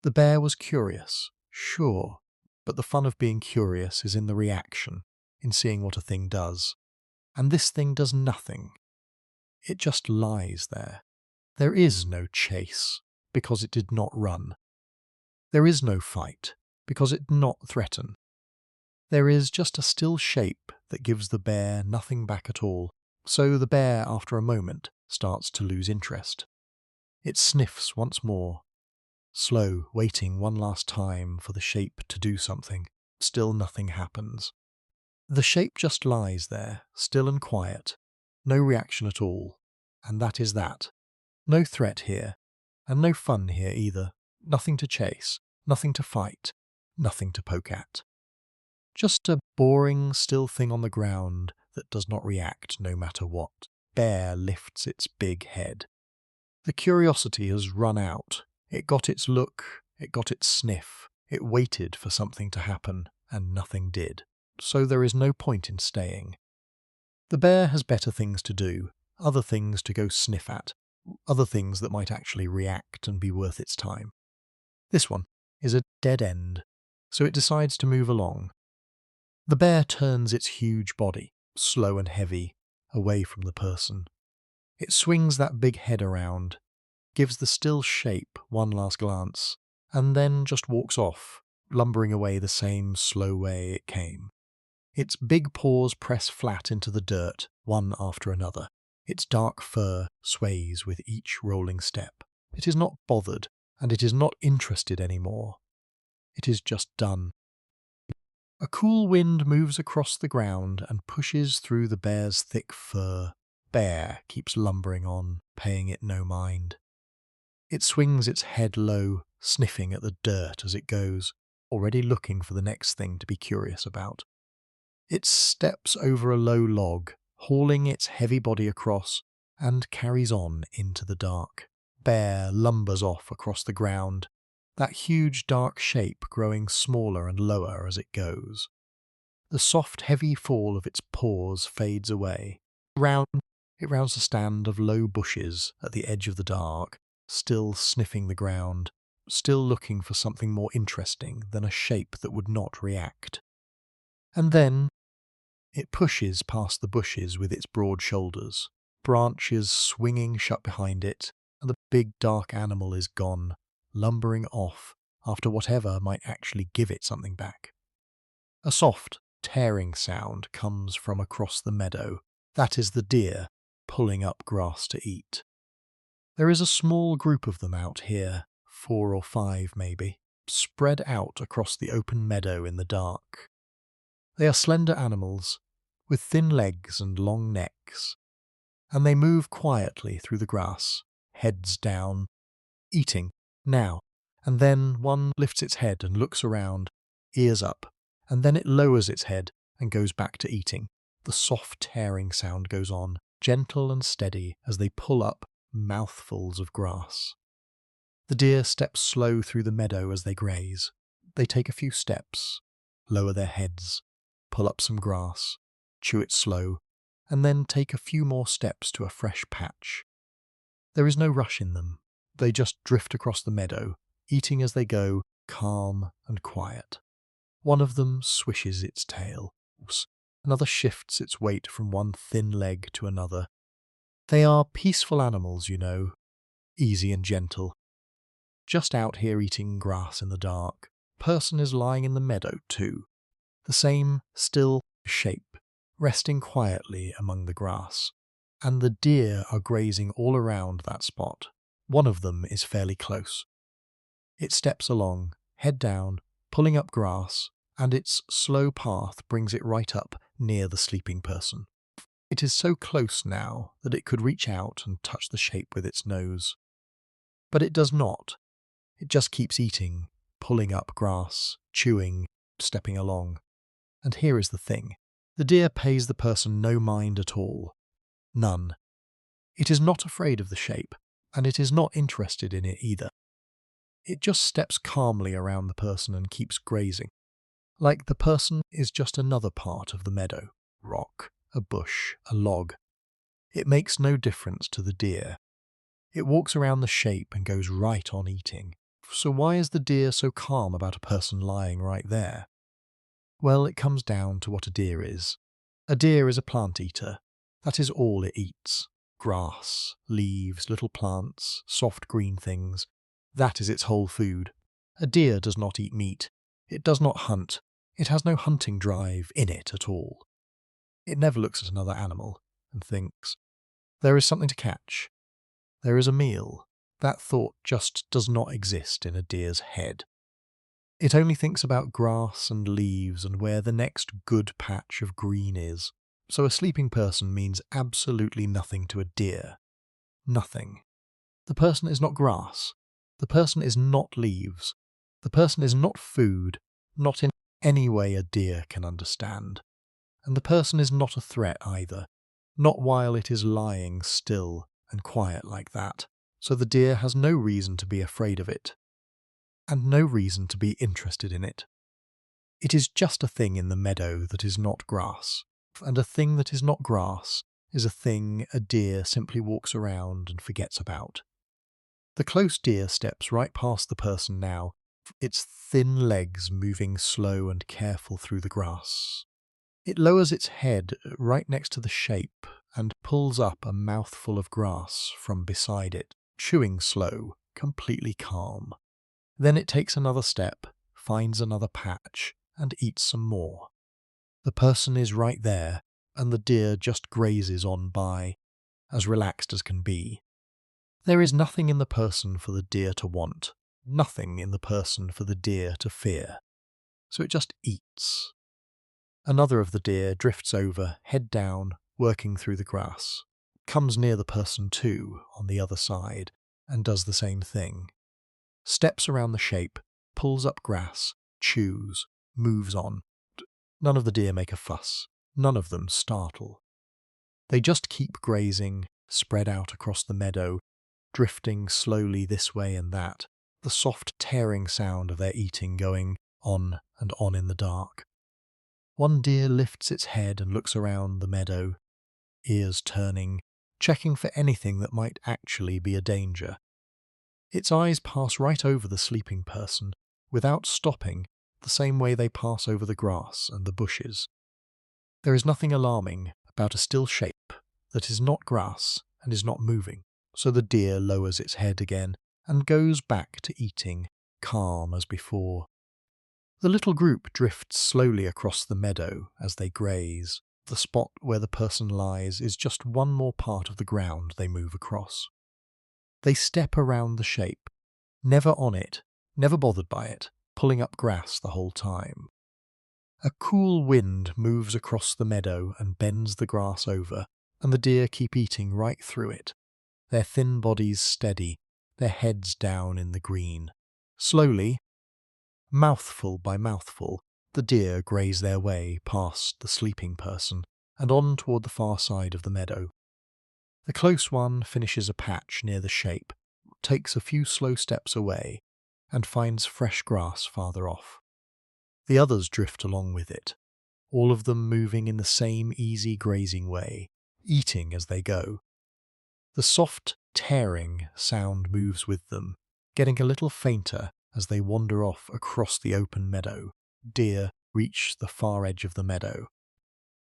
The bear was curious, sure, but the fun of being curious is in the reaction, in seeing what a thing does. And this thing does nothing. It just lies there. There is no chase, because it did not run. There is no fight, because it did not threaten. There is just a still shape that gives the bear nothing back at all, so the bear, after a moment, starts to lose interest. It sniffs once more, slow, waiting one last time for the shape to do something. Still nothing happens. The shape just lies there, still and quiet, no reaction at all, and that is that. No threat here, and no fun here either. Nothing to chase, nothing to fight, nothing to poke at. Just a boring, still thing on the ground that does not react no matter what. Bear lifts its big head. The curiosity has run out. It got its look, it got its sniff, it waited for something to happen, and nothing did. So there is no point in staying. The bear has better things to do, other things to go sniff at, other things that might actually react and be worth its time. This one is a dead end, so it decides to move along. The bear turns its huge body, slow and heavy, away from the person. It swings that big head around, gives the still shape one last glance, and then just walks off, lumbering away the same slow way it came. Its big paws press flat into the dirt, one after another. Its dark fur sways with each rolling step. It is not bothered, and it is not interested anymore. It is just done. A cool wind moves across the ground and pushes through the bear's thick fur. Bear keeps lumbering on, paying it no mind. It swings its head low, sniffing at the dirt as it goes, already looking for the next thing to be curious about. It steps over a low log, hauling its heavy body across, and carries on into the dark. Bear lumbers off across the ground, that huge dark shape growing smaller and lower as it goes. The soft, heavy fall of its paws fades away. It rounds a stand of low bushes at the edge of the dark, still sniffing the ground, still looking for something more interesting than a shape that would not react. And then it pushes past the bushes with its broad shoulders, branches swinging shut behind it, and the big dark animal is gone, lumbering off after whatever might actually give it something back. A soft, tearing sound comes from across the meadow. That is the deer pulling up grass to eat. There is a small group of them out here, 4 or 5 maybe, spread out across the open meadow in the dark. They are slender animals, with thin legs and long necks, and they move quietly through the grass, heads down, eating, now, and then one lifts its head and looks around, ears up, and then it lowers its head and goes back to eating. The soft tearing sound goes on, gentle and steady as they pull up mouthfuls of grass. The deer step slow through the meadow as they graze. They take a few steps, lower their heads, pull up some grass, chew it slow, and then take a few more steps to a fresh patch. There is no rush in them. They just drift across the meadow, eating as they go, calm and quiet. One of them swishes its tail. Another shifts its weight from one thin leg to another. They are peaceful animals, you know, easy and gentle. Just out here eating grass in the dark. Person is lying in the meadow too. The same still shape, resting quietly among the grass. And the deer are grazing all around that spot. One of them is fairly close. It steps along, head down, pulling up grass, and its slow path brings it right up near the sleeping person. It is so close now that it could reach out and touch the shape with its nose. But it does not. It just keeps eating, pulling up grass, chewing, stepping along. And here is the thing. The deer pays the person no mind at all. None. It is not afraid of the shape, and it is not interested in it either. It just steps calmly around the person and keeps grazing. Like the person is just another part of the meadow. Rock, a bush, a log. It makes no difference to the deer. It walks around the shape and goes right on eating. So why is the deer so calm about a person lying right there? Well, it comes down to what a deer is. A deer is a plant eater. That is all it eats. Grass, leaves, little plants, soft green things. That is its whole food. A deer does not eat meat. It does not hunt. It has no hunting drive in it at all. It never looks at another animal and thinks, there is something to catch. There is a meal. That thought just does not exist in a deer's head. It only thinks about grass and leaves and where the next good patch of green is. So a sleeping person means absolutely nothing to a deer. Nothing. The person is not grass. The person is not leaves. The person is not food, not in any way a deer can understand. And the person is not a threat either, not while it is lying still and quiet like that. So the deer has no reason to be afraid of it, and no reason to be interested in it. It is just a thing in the meadow that is not grass, and a thing that is not grass is a thing a deer simply walks around and forgets about. The close deer steps right past the person now, its thin legs moving slow and careful through the grass. It lowers its head right next to the shape and pulls up a mouthful of grass from beside it, chewing slow, completely calm. Then it takes another step, finds another patch, and eats some more. The person is right there, and the deer just grazes on by, as relaxed as can be. There is nothing in the person for the deer to want, nothing in the person for the deer to fear. So it just eats. Another of the deer drifts over, head down, working through the grass, comes near the person too, on the other side, and does the same thing. Steps around the shape, pulls up grass, chews, moves on. None of the deer make a fuss. None of them startle. They just keep grazing, spread out across the meadow, drifting slowly this way and that, the soft tearing sound of their eating going on and on in the dark. One deer lifts its head and looks around the meadow, ears turning, checking for anything that might actually be a danger. Its eyes pass right over the sleeping person, without stopping, the same way they pass over the grass and the bushes. There is nothing alarming about a still shape that is not grass and is not moving, so the deer lowers its head again and goes back to eating, calm as before. The little group drifts slowly across the meadow as they graze. The spot where the person lies is just one more part of the ground they move across. They step around the shape, never on it, never bothered by it, pulling up grass the whole time. A cool wind moves across the meadow and bends the grass over, and the deer keep eating right through it, their thin bodies steady, their heads down in the green. Slowly, mouthful by mouthful, the deer graze their way past the sleeping person and on toward the far side of the meadow. The close one finishes a patch near the shape, takes a few slow steps away, and finds fresh grass farther off. The others drift along with it, all of them moving in the same easy grazing way, eating as they go. The soft tearing sound moves with them, getting a little fainter as they wander off across the open meadow. Deer reach the far edge of the meadow,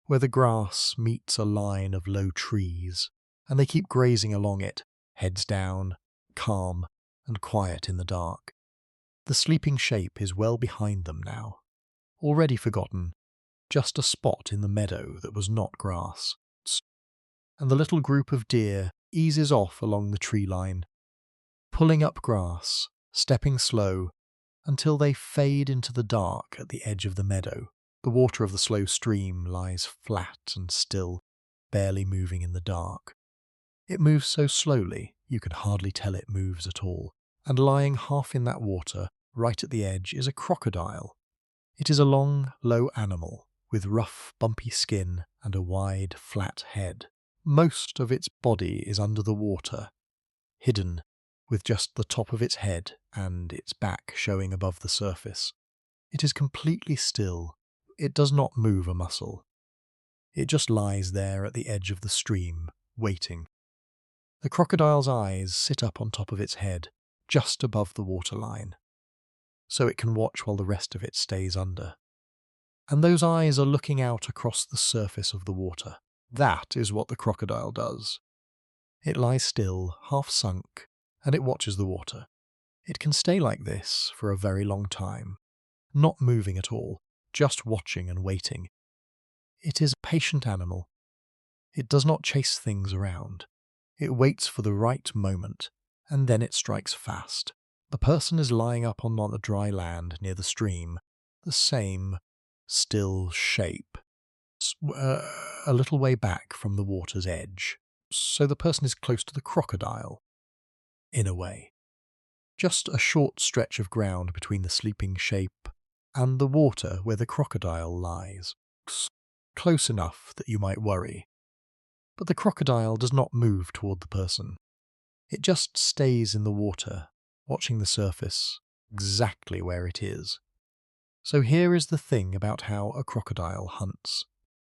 where the grass meets a line of low trees, and they keep grazing along it, heads down, calm and quiet in the dark. The sleeping shape is well behind them now, already forgotten, just a spot in the meadow that was not grass. And the little group of deer eases off along the tree line, pulling up grass, stepping slow, until they fade into the dark at the edge of the meadow. The water of the slow stream lies flat and still, barely moving in the dark. It moves so slowly you can hardly tell it moves at all, and lying half in that water, right at the edge, is a crocodile. It is a long, low animal, with rough, bumpy skin and a wide, flat head. Most of its body is under the water, hidden, with just the top of its head and its back showing above the surface. It is completely still. It does not move a muscle. It just lies there at the edge of the stream, waiting. The crocodile's eyes sit up on top of its head, just above the waterline, so it can watch while the rest of it stays under. And those eyes are looking out across the surface of the water. That is what the crocodile does. It lies still, half sunk, and it watches the water. It can stay like this for a very long time, not moving at all, just watching and waiting. It is a patient animal. It does not chase things around. It waits for the right moment, and then it strikes fast. The person is lying up on the dry land near the stream, the same still shape, a little way back from the water's edge. So the person is close to the crocodile, in a way. Just a short stretch of ground between the sleeping shape and the water where the crocodile lies. Close enough that you might worry. But the crocodile does not move toward the person. It just stays in the water, watching the surface, exactly where it is. So here is the thing about how a crocodile hunts.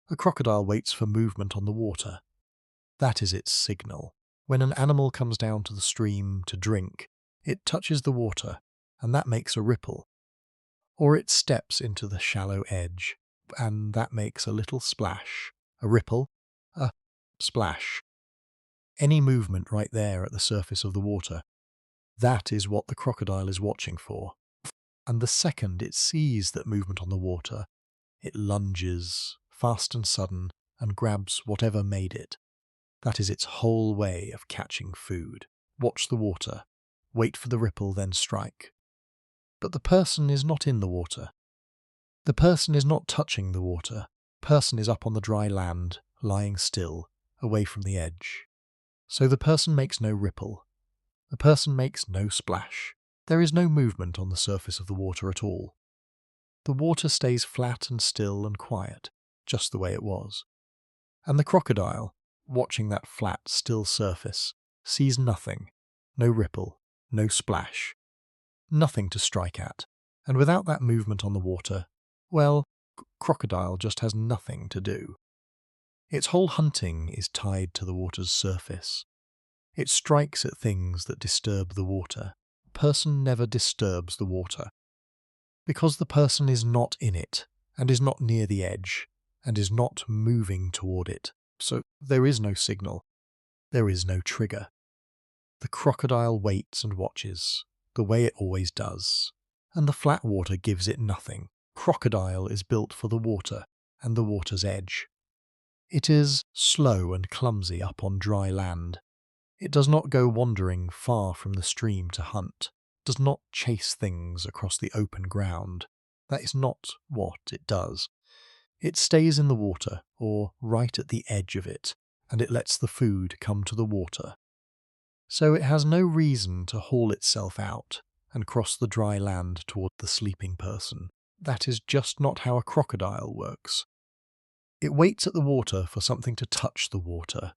A crocodile waits for movement on the water. That is its signal. When an animal comes down to the stream to drink, it touches the water, and that makes a ripple. Or it steps into the shallow edge, and that makes a little splash. A ripple, a splash. Any movement right there at the surface of the water, that is what the crocodile is watching for. And the second it sees that movement on the water, it lunges, fast and sudden, and grabs whatever made it. That is its whole way of catching food. Watch the water, wait for the ripple, then strike. But the person is not in the water. The person is not touching the water. The person is up on the dry land, lying still, away from the edge. So the person makes no ripple. The person makes no splash. There is no movement on the surface of the water at all. The water stays flat and still and quiet, just the way it was. And the crocodile, watching that flat, still surface, sees nothing, no ripple, no splash, nothing to strike at. And without that movement on the water, well, crocodile just has nothing to do. Its whole hunting is tied to the water's surface. It strikes at things that disturb the water. The person never disturbs the water. Because the person is not in it, and is not near the edge, and is not moving toward it. So there is no signal. There is no trigger. The crocodile waits and watches, the way it always does. And the flat water gives it nothing. Crocodile is built for the water and the water's edge. It is slow and clumsy up on dry land. It does not go wandering far from the stream to hunt, does not chase things across the open ground. That is not what it does. It stays in the water, or right at the edge of it, and it lets the food come to the water. So it has no reason to haul itself out and cross the dry land toward the sleeping person. That is just not how a crocodile works. It waits at the water for something to touch the water,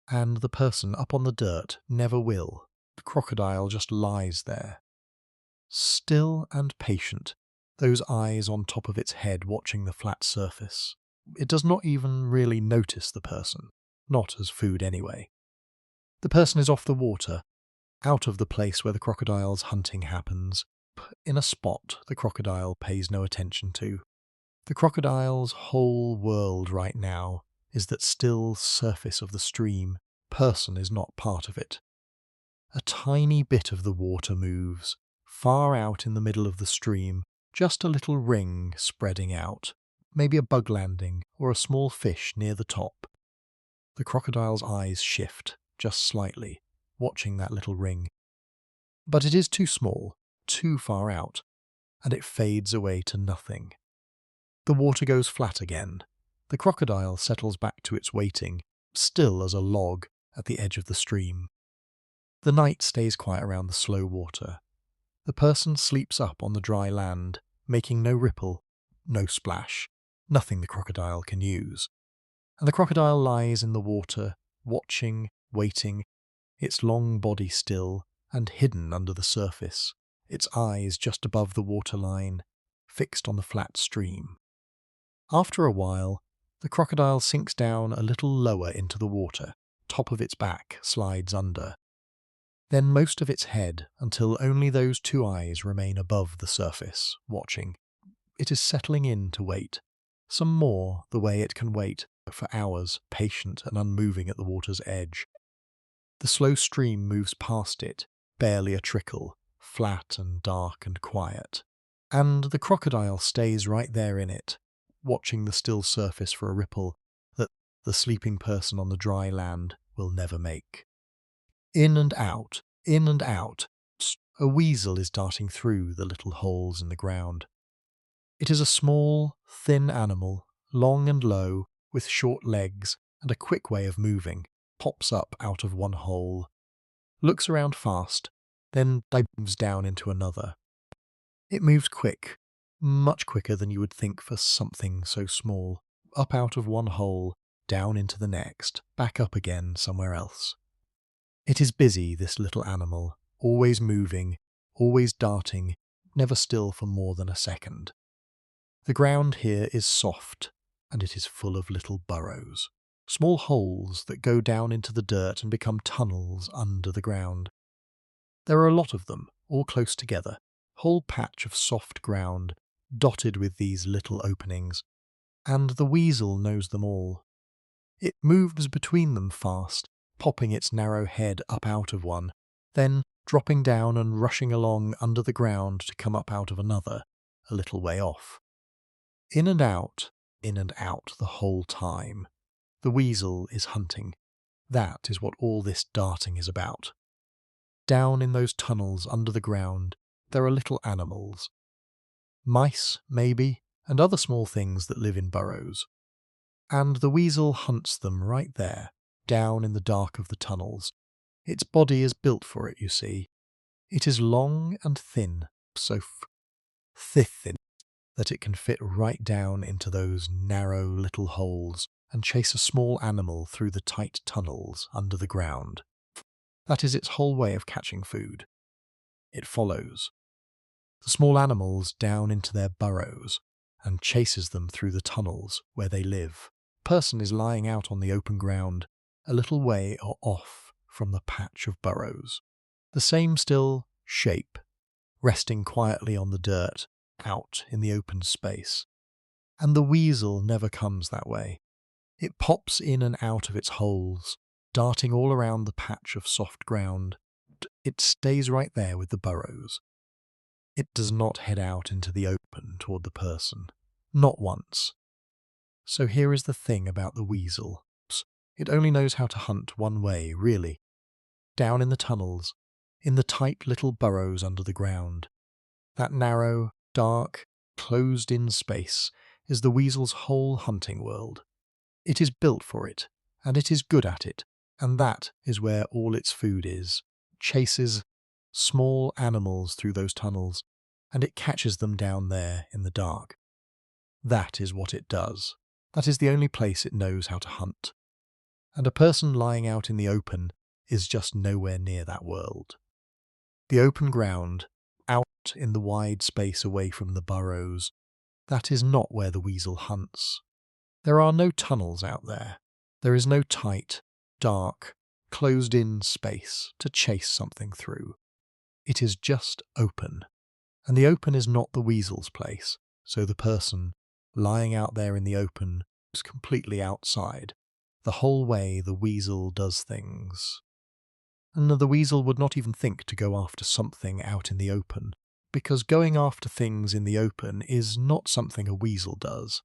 and the person up on the dirt never will. The crocodile just lies there, still and patient, those eyes on top of its head watching the flat surface. It does not even really notice the person, not as food anyway. The person is off the water, out of the place where the crocodile's hunting happens, in a spot the crocodile pays no attention to. The crocodile's whole world right now is that still surface of the stream. Person is not part of it. A tiny bit of the water moves, far out in the middle of the stream, just a little ring spreading out, maybe a bug landing or a small fish near the top. The crocodile's eyes shift, just slightly, watching that little ring. But it is too small, too far out, and it fades away to nothing. The water goes flat again. The crocodile settles back to its waiting, still as a log at the edge of the stream. The night stays quiet around the slow water. The person sleeps up on the dry land, making no ripple, no splash, nothing the crocodile can use. And the crocodile lies in the water, watching, waiting, its long body still and hidden under the surface, its eyes just above the waterline, fixed on the flat stream. After a while, the crocodile sinks down a little lower into the water, top of its back slides under. Then most of its head, until only those two eyes remain above the surface, watching. It is settling in to wait. Some more the way it can wait for hours, patient and unmoving at the water's edge. The slow stream moves past it, barely a trickle, flat and dark and quiet. And the crocodile stays right there in it, watching the still surface for a ripple that the sleeping person on the dry land will never make. In and out, in and out. A weasel is darting through the little holes in the ground. It is a small, thin animal, long and low, with short legs and a quick way of moving, pops up out of one hole, looks around fast, then dives down into another. It moves quick, much quicker than you would think for something so small, up out of one hole, down into the next, back up again somewhere else. It is busy, this little animal, always moving, always darting, never still for more than a second. The ground here is soft, and it is full of little burrows, small holes that go down into the dirt and become tunnels under the ground. There are a lot of them, all close together, whole patch of soft ground, dotted with these little openings, and the weasel knows them all. It moves between them fast, popping its narrow head up out of one, then dropping down and rushing along under the ground to come up out of another, a little way off. In and out the whole time. The weasel is hunting. That is what all this darting is about. Down in those tunnels under the ground, there are little animals. Mice, maybe, and other small things that live in burrows. And the weasel hunts them right there, down in the dark of the tunnels. Its body is built for it, you see. It is long and thin, so thin that it can fit right down into those narrow little holes and chase a small animal through the tight tunnels under the ground. That is its whole way of catching food. It follows the small animals down into their burrows and chases them through the tunnels where they live. The person is lying out on the open ground, a little way or off from the patch of burrows. The same still shape, resting quietly on the dirt, out in the open space. And the weasel never comes that way. It pops in and out of its holes, darting all around the patch of soft ground. It stays right there with the burrows. It does not head out into the open toward the person. Not once. So here is the thing about the weasel. It only knows how to hunt one way, really. Down in the tunnels, in the tight little burrows under the ground. That narrow, dark, closed-in space is the weasel's whole hunting world. It is built for it, and it is good at it, and that is where all its food is. Chases small animals through those tunnels, and it catches them down there in the dark. That is what it does. That is the only place it knows how to hunt. And a person lying out in the open is just nowhere near that world. The open ground, out in the wide space away from the burrows, that is not where the weasel hunts. There are no tunnels out there. There is no tight, dark, closed-in space to chase something through. It is just open. And the open is not the weasel's place, so the person, lying out there in the open, is completely outside, the whole way the weasel does things. And the weasel would not even think to go after something out in the open, because going after things in the open is not something a weasel does.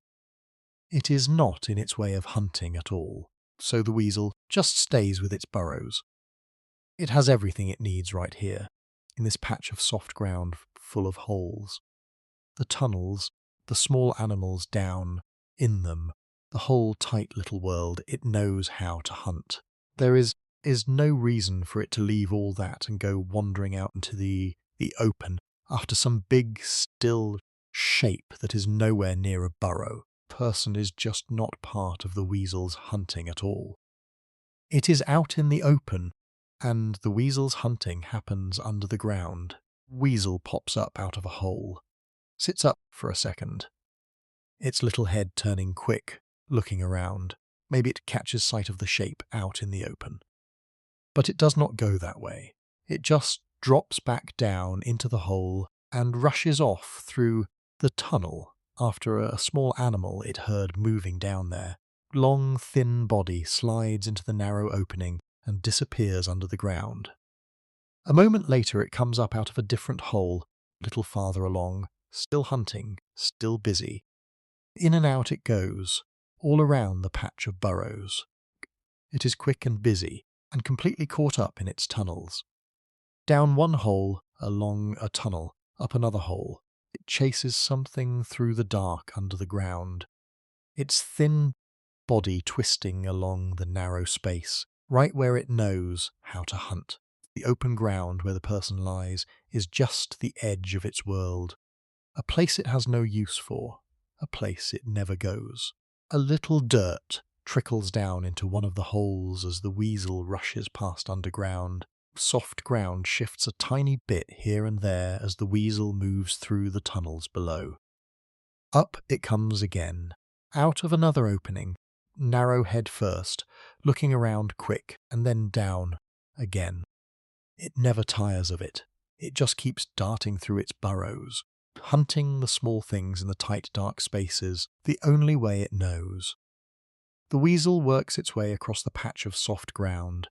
It is not in its way of hunting at all, so the weasel just stays with its burrows. It has everything it needs right here, in this patch of soft ground full of holes. The tunnels, the small animals down in them, the whole tight little world, it knows how to hunt. There is no reason for it to leave all that and go wandering out into the open after some big, still shape that is nowhere near a burrow. Person is just not part of the weasel's hunting at all. It is out in the open, and the weasel's hunting happens under the ground. Weasel pops up out of a hole, sits up for a second, its little head turning quick, looking around. Maybe it catches sight of the shape out in the open. But it does not go that way. It just drops back down into the hole and rushes off through the tunnel after a small animal it heard moving down there. Long, thin body slides into the narrow opening and disappears under the ground. A moment later it comes up out of a different hole, a little farther along, still hunting, still busy. In and out it goes, all around the patch of burrows. It is quick and busy, and completely caught up in its tunnels. Down one hole, along a tunnel, up another hole, it chases something through the dark under the ground, its thin body twisting along the narrow space, right where it knows how to hunt. The open ground where the person lies is just the edge of its world, a place it has no use for, a place it never goes. A little dirt trickles down into one of the holes as the weasel rushes past underground. Soft ground shifts a tiny bit here and there as the weasel moves through the tunnels below. Up it comes again, out of another opening, narrow head first, looking around quick, and then down again. It never tires of it. It just keeps darting through its burrows, hunting the small things in the tight dark spaces, the only way it knows. The weasel works its way across the patch of soft ground,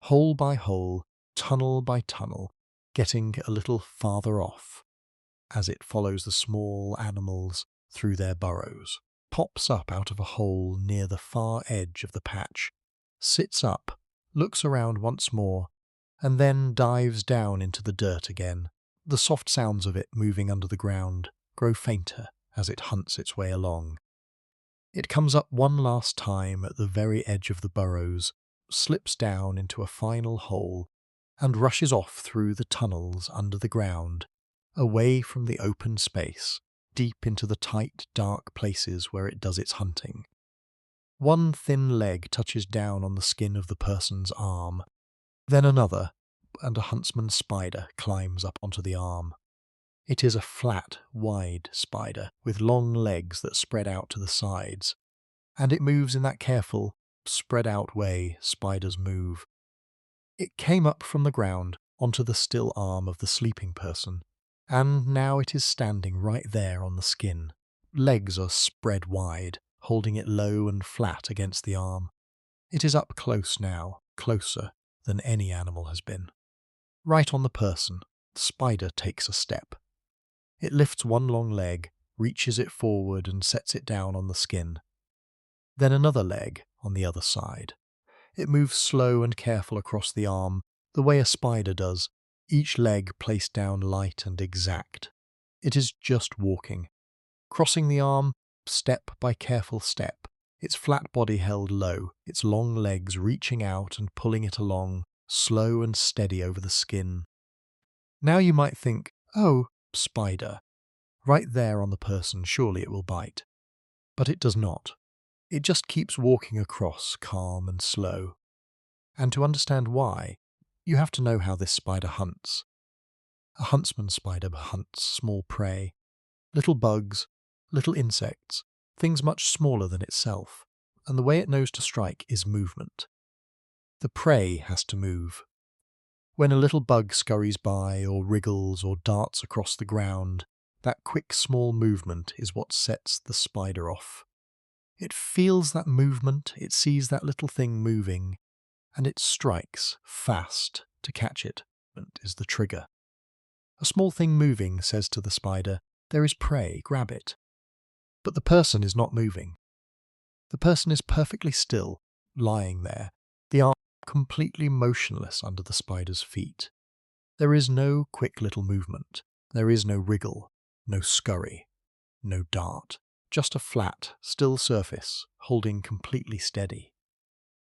hole by hole, tunnel by tunnel, getting a little farther off as it follows the small animals through their burrows, pops up out of a hole near the far edge of the patch, sits up, looks around once more, and then dives down into the dirt again. The soft sounds of it moving under the ground grow fainter as it hunts its way along. It comes up one last time at the very edge of the burrows, slips down into a final hole, and rushes off through the tunnels under the ground, away from the open space, deep into the tight, dark places where it does its hunting. One thin leg touches down on the skin of the person's arm, then another, and a huntsman spider climbs up onto the arm. It is a flat, wide spider with long legs that spread out to the sides, and it moves in that careful, spread-out way spiders move. It came up from the ground onto the still arm of the sleeping person, and now it is standing right there on the skin. Legs are spread wide, holding it low and flat against the arm. It is up close now, closer than any animal has been. Right on the person, the spider takes a step. It lifts one long leg, reaches it forward and sets it down on the skin. Then another leg on the other side. It moves slow and careful across the arm, the way a spider does, each leg placed down light and exact. It is just walking, crossing the arm, step by careful step, its flat body held low, its long legs reaching out and pulling it along, slow and steady over the skin. Now you might think, oh, spider, right there on the person, surely it will bite. But it does not. It just keeps walking across, calm and slow. And to understand why, you have to know how this spider hunts. A huntsman spider hunts small prey, little bugs, little insects, things much smaller than itself, and the way it knows to strike is movement. The prey has to move. When a little bug scurries by or wriggles or darts across the ground, that quick small movement is what sets the spider off. It feels that movement, it sees that little thing moving, and it strikes fast to catch it, and is the trigger. A small thing moving says to the spider, there is prey, grab it. But the person is not moving. The person is perfectly still, lying there, the arm completely motionless under the spider's feet. There is no quick little movement. There is no wriggle, no scurry, no dart. Just a flat, still surface, holding completely steady.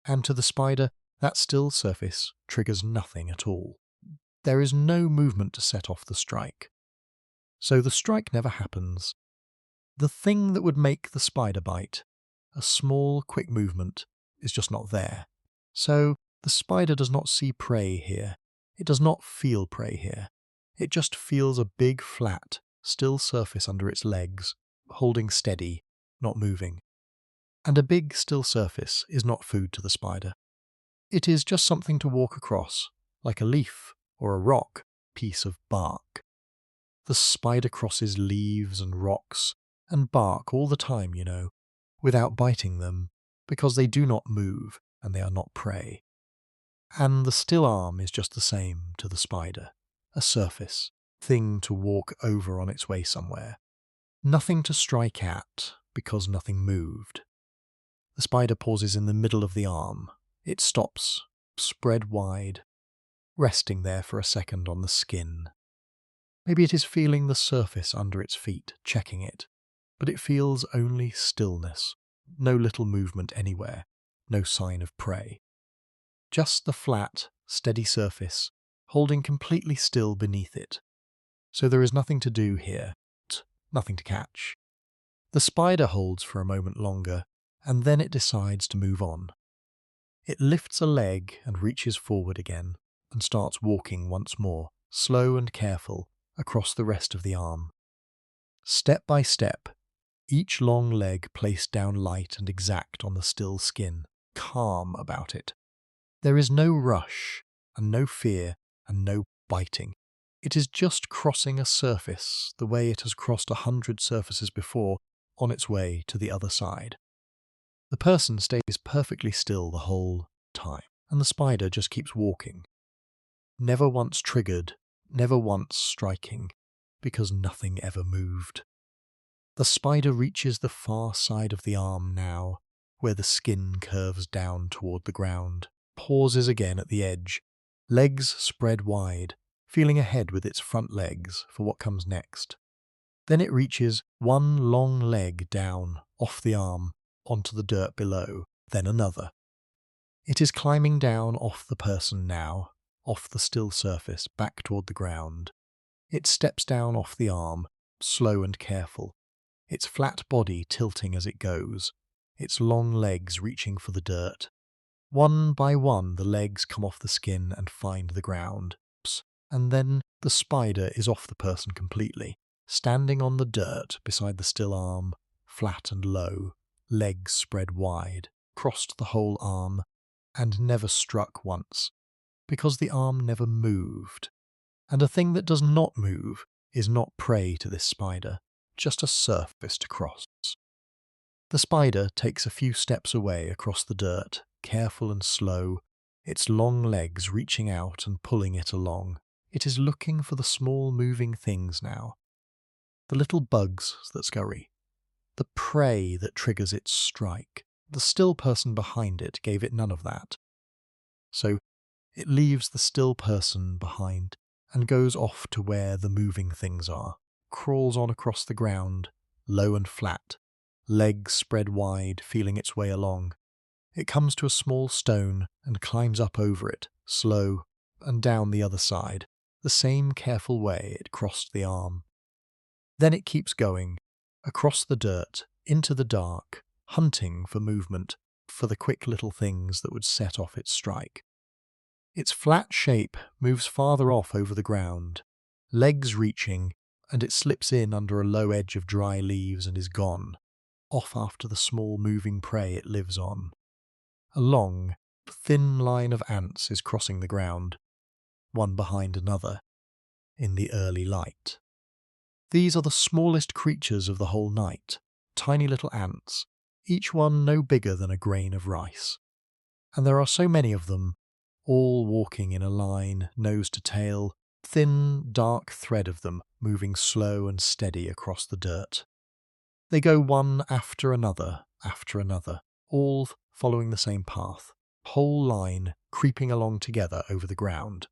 And to the spider, that still surface triggers nothing at all. There is no movement to set off the strike. So the strike never happens. The thing that would make the spider bite, a small, quick movement, is just not there. So the spider does not see prey here. It does not feel prey here. It just feels a big, flat, still surface under its legs, holding steady, not moving. And a big, still surface is not food to the spider. It is just something to walk across, like a leaf or a rock, piece of bark. The spider crosses leaves and rocks and bark all the time, without biting them, because they do not move and they are not prey. And the still arm is just the same to the spider, a surface, thing to walk over on its way somewhere. Nothing to strike at, because nothing moved. The spider pauses in the middle of the arm. It stops, spread wide, resting there for a second on the skin. Maybe it is feeling the surface under its feet, checking it, but it feels only stillness, no little movement anywhere, no sign of prey. Just the flat, steady surface, holding completely still beneath it. So there is nothing to do here, nothing to catch. The spider holds for a moment longer, and then it decides to move on. It lifts a leg and reaches forward again, and starts walking once more, slow and careful, across the rest of the arm. Step by step, each long leg placed down light and exact on the still skin, calm about it. There is no rush, and no fear, and no biting. It is just crossing a surface the way it has crossed 100 surfaces before on its way to the other side. The person stays perfectly still the whole time, and the spider just keeps walking. Never once triggered, never once striking, because nothing ever moved. The spider reaches the far side of the arm now, where the skin curves down toward the ground, pauses again at the edge, legs spread wide, feeling ahead with its front legs for what comes next. Then it reaches one long leg down, off the arm, onto the dirt below, then another. It is climbing down off the person now, off the still surface, back toward the ground. It steps down off the arm, slow and careful, its flat body tilting as it goes, its long legs reaching for the dirt. One by one the legs come off the skin and find the ground, and then the spider is off the person completely, standing on the dirt beside the still arm, flat and low, legs spread wide, crossed the whole arm, and never struck once, because the arm never moved. And a thing that does not move is not prey to this spider, just a surface to cross. The spider takes a few steps away across the dirt, careful and slow, its long legs reaching out and pulling it along. It is looking for the small moving things now. The little bugs that scurry. The prey that triggers its strike. The still person behind it gave it none of that. So it leaves the still person behind and goes off to where the moving things are, crawls on across the ground, low and flat, legs spread wide, feeling its way along. It comes to a small stone and climbs up over it, slow, and down the other side, the same careful way it crossed the arm. Then it keeps going, across the dirt, into the dark, hunting for movement, for the quick little things that would set off its strike. Its flat shape moves farther off over the ground, legs reaching, and it slips in under a low edge of dry leaves and is gone, off after the small moving prey it lives on. A long, thin line of ants is crossing the ground, one behind another, in the early light. These are the smallest creatures of the whole night, tiny little ants, each one no bigger than a grain of rice. And there are so many of them, all walking in a line, nose to tail, thin, dark thread of them moving slow and steady across the dirt. They go one after another, all following the same path, whole line creeping along together over the ground.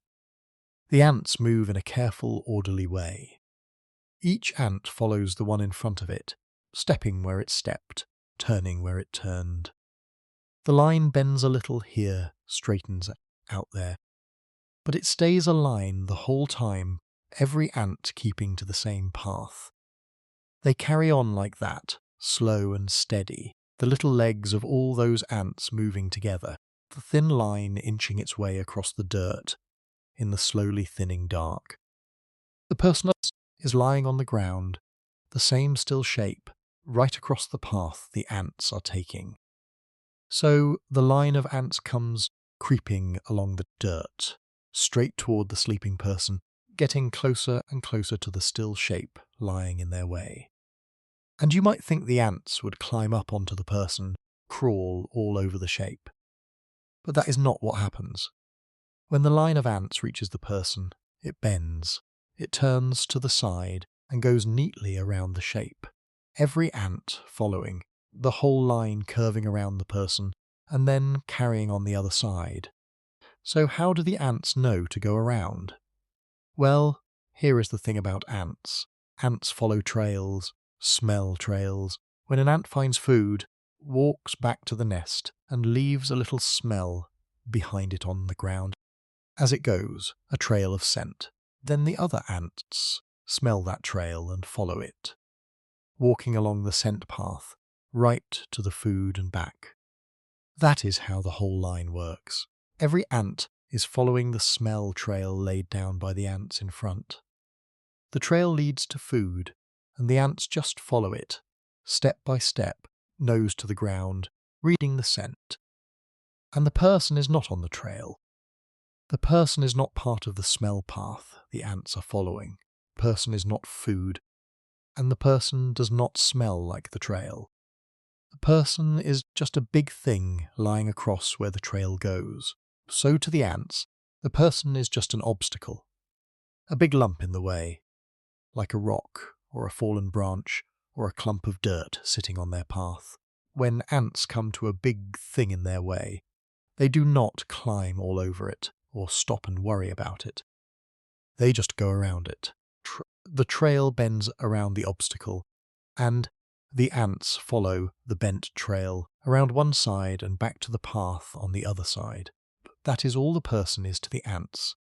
The ants move in a careful, orderly way. Each ant follows the one in front of it, stepping where it stepped, turning where it turned. The line bends a little here, straightens out there, but it stays a line the whole time, every ant keeping to the same path. They carry on like that, slow and steady, the little legs of all those ants moving together, the thin line inching its way across the dirt in the slowly thinning dark. The person is lying on the ground, the same still shape, right across the path the ants are taking. So the line of ants comes creeping along the dirt, straight toward the sleeping person, getting closer and closer to the still shape lying in their way. And you might think the ants would climb up onto the person, crawl all over the shape. But that is not what happens. When the line of ants reaches the person, it bends, it turns to the side and goes neatly around the shape, every ant following, the whole line curving around the person and then carrying on the other side. So how do the ants know to go around? Well, here is the thing about ants. Ants follow trails, smell trails. When an ant finds food, walks back to the nest and leaves a little smell behind it on the ground. As it goes, a trail of scent. Then the other ants smell that trail and follow it, walking along the scent path, right to the food and back. That is how the whole line works. Every ant is following the smell trail laid down by the ants in front. The trail leads to food, and the ants just follow it, step by step, nose to the ground, reading the scent. And the person is not on the trail. The person is not part of the smell path the ants are following. The person is not food, and the person does not smell like the trail. The person is just a big thing lying across where the trail goes. So to the ants, the person is just an obstacle, a big lump in the way, like a rock or a fallen branch or a clump of dirt sitting on their path. When ants come to a big thing in their way, they do not climb all over it or stop and worry about it. They just go around it. The trail bends around the obstacle, and the ants follow the bent trail around one side and back to the path on the other side. That is all the person is to the ants.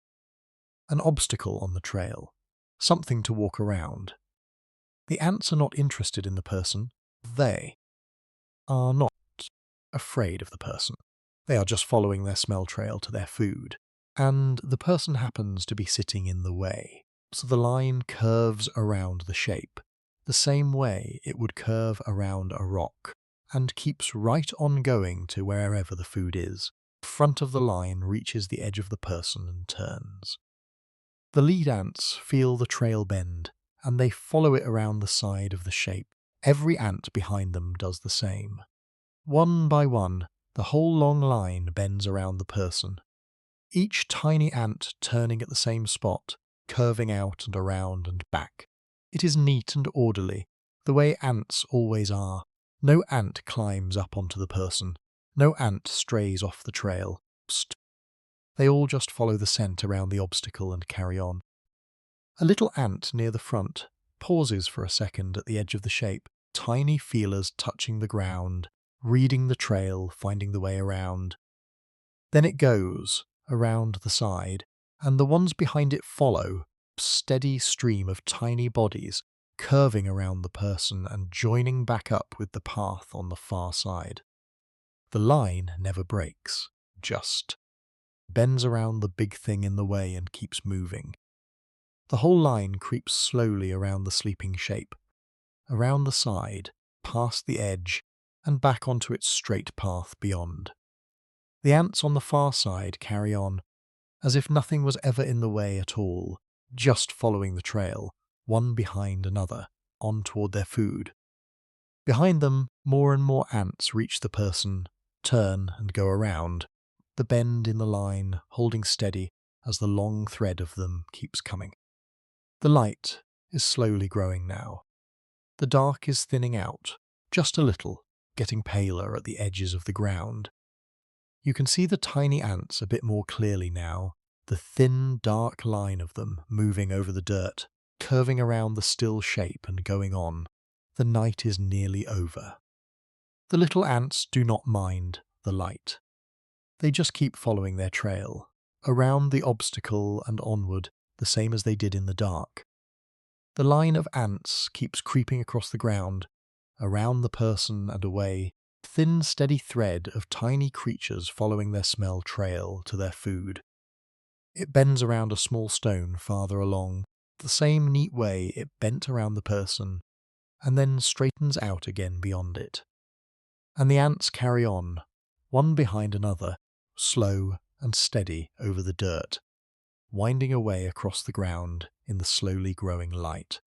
An obstacle on the trail, something to walk around. The ants are not interested in the person. They are not afraid of the person. They are just following their smell trail to their food. And the person happens to be sitting in the way. So the line curves around the shape, the same way it would curve around a rock, and keeps right on going to wherever the food is. The front of the line reaches the edge of the person and turns. The lead ants feel the trail bend, and they follow it around the side of the shape. Every ant behind them does the same. One by one, the whole long line bends around the person. Each tiny ant turning at the same spot, curving out and around and back. It is neat and orderly, the way ants always are. No ant climbs up onto the person. No ant strays off the trail. Psst. They all just follow the scent around the obstacle and carry on. A little ant near the front pauses for a second at the edge of the shape, tiny feelers touching the ground, reading the trail, finding the way around. Then it goes around the side, and the ones behind it follow, steady stream of tiny bodies curving around the person and joining back up with the path on the far side. The line never breaks, just bends around the big thing in the way and keeps moving. The whole line creeps slowly around the sleeping shape, around the side, past the edge, and back onto its straight path beyond. The ants on the far side carry on, as if nothing was ever in the way at all, just following the trail, one behind another, on toward their food. Behind them, more and more ants reach the person, turn and go around, the bend in the line holding steady as the long thread of them keeps coming. The light is slowly growing now. The dark is thinning out, just a little, getting paler at the edges of the ground. You can see the tiny ants a bit more clearly now, the thin, dark line of them moving over the dirt, curving around the still shape and going on. The night is nearly over. The little ants do not mind the light. They just keep following their trail, around the obstacle and onward, the same as they did in the dark. The line of ants keeps creeping across the ground, around the person and away, thin steady thread of tiny creatures following their smell trail to their food. It bends around a small stone farther along, the same neat way it bent around the person, and then straightens out again beyond it. And the ants carry on, one behind another, slow and steady over the dirt, winding away across the ground in the slowly growing light.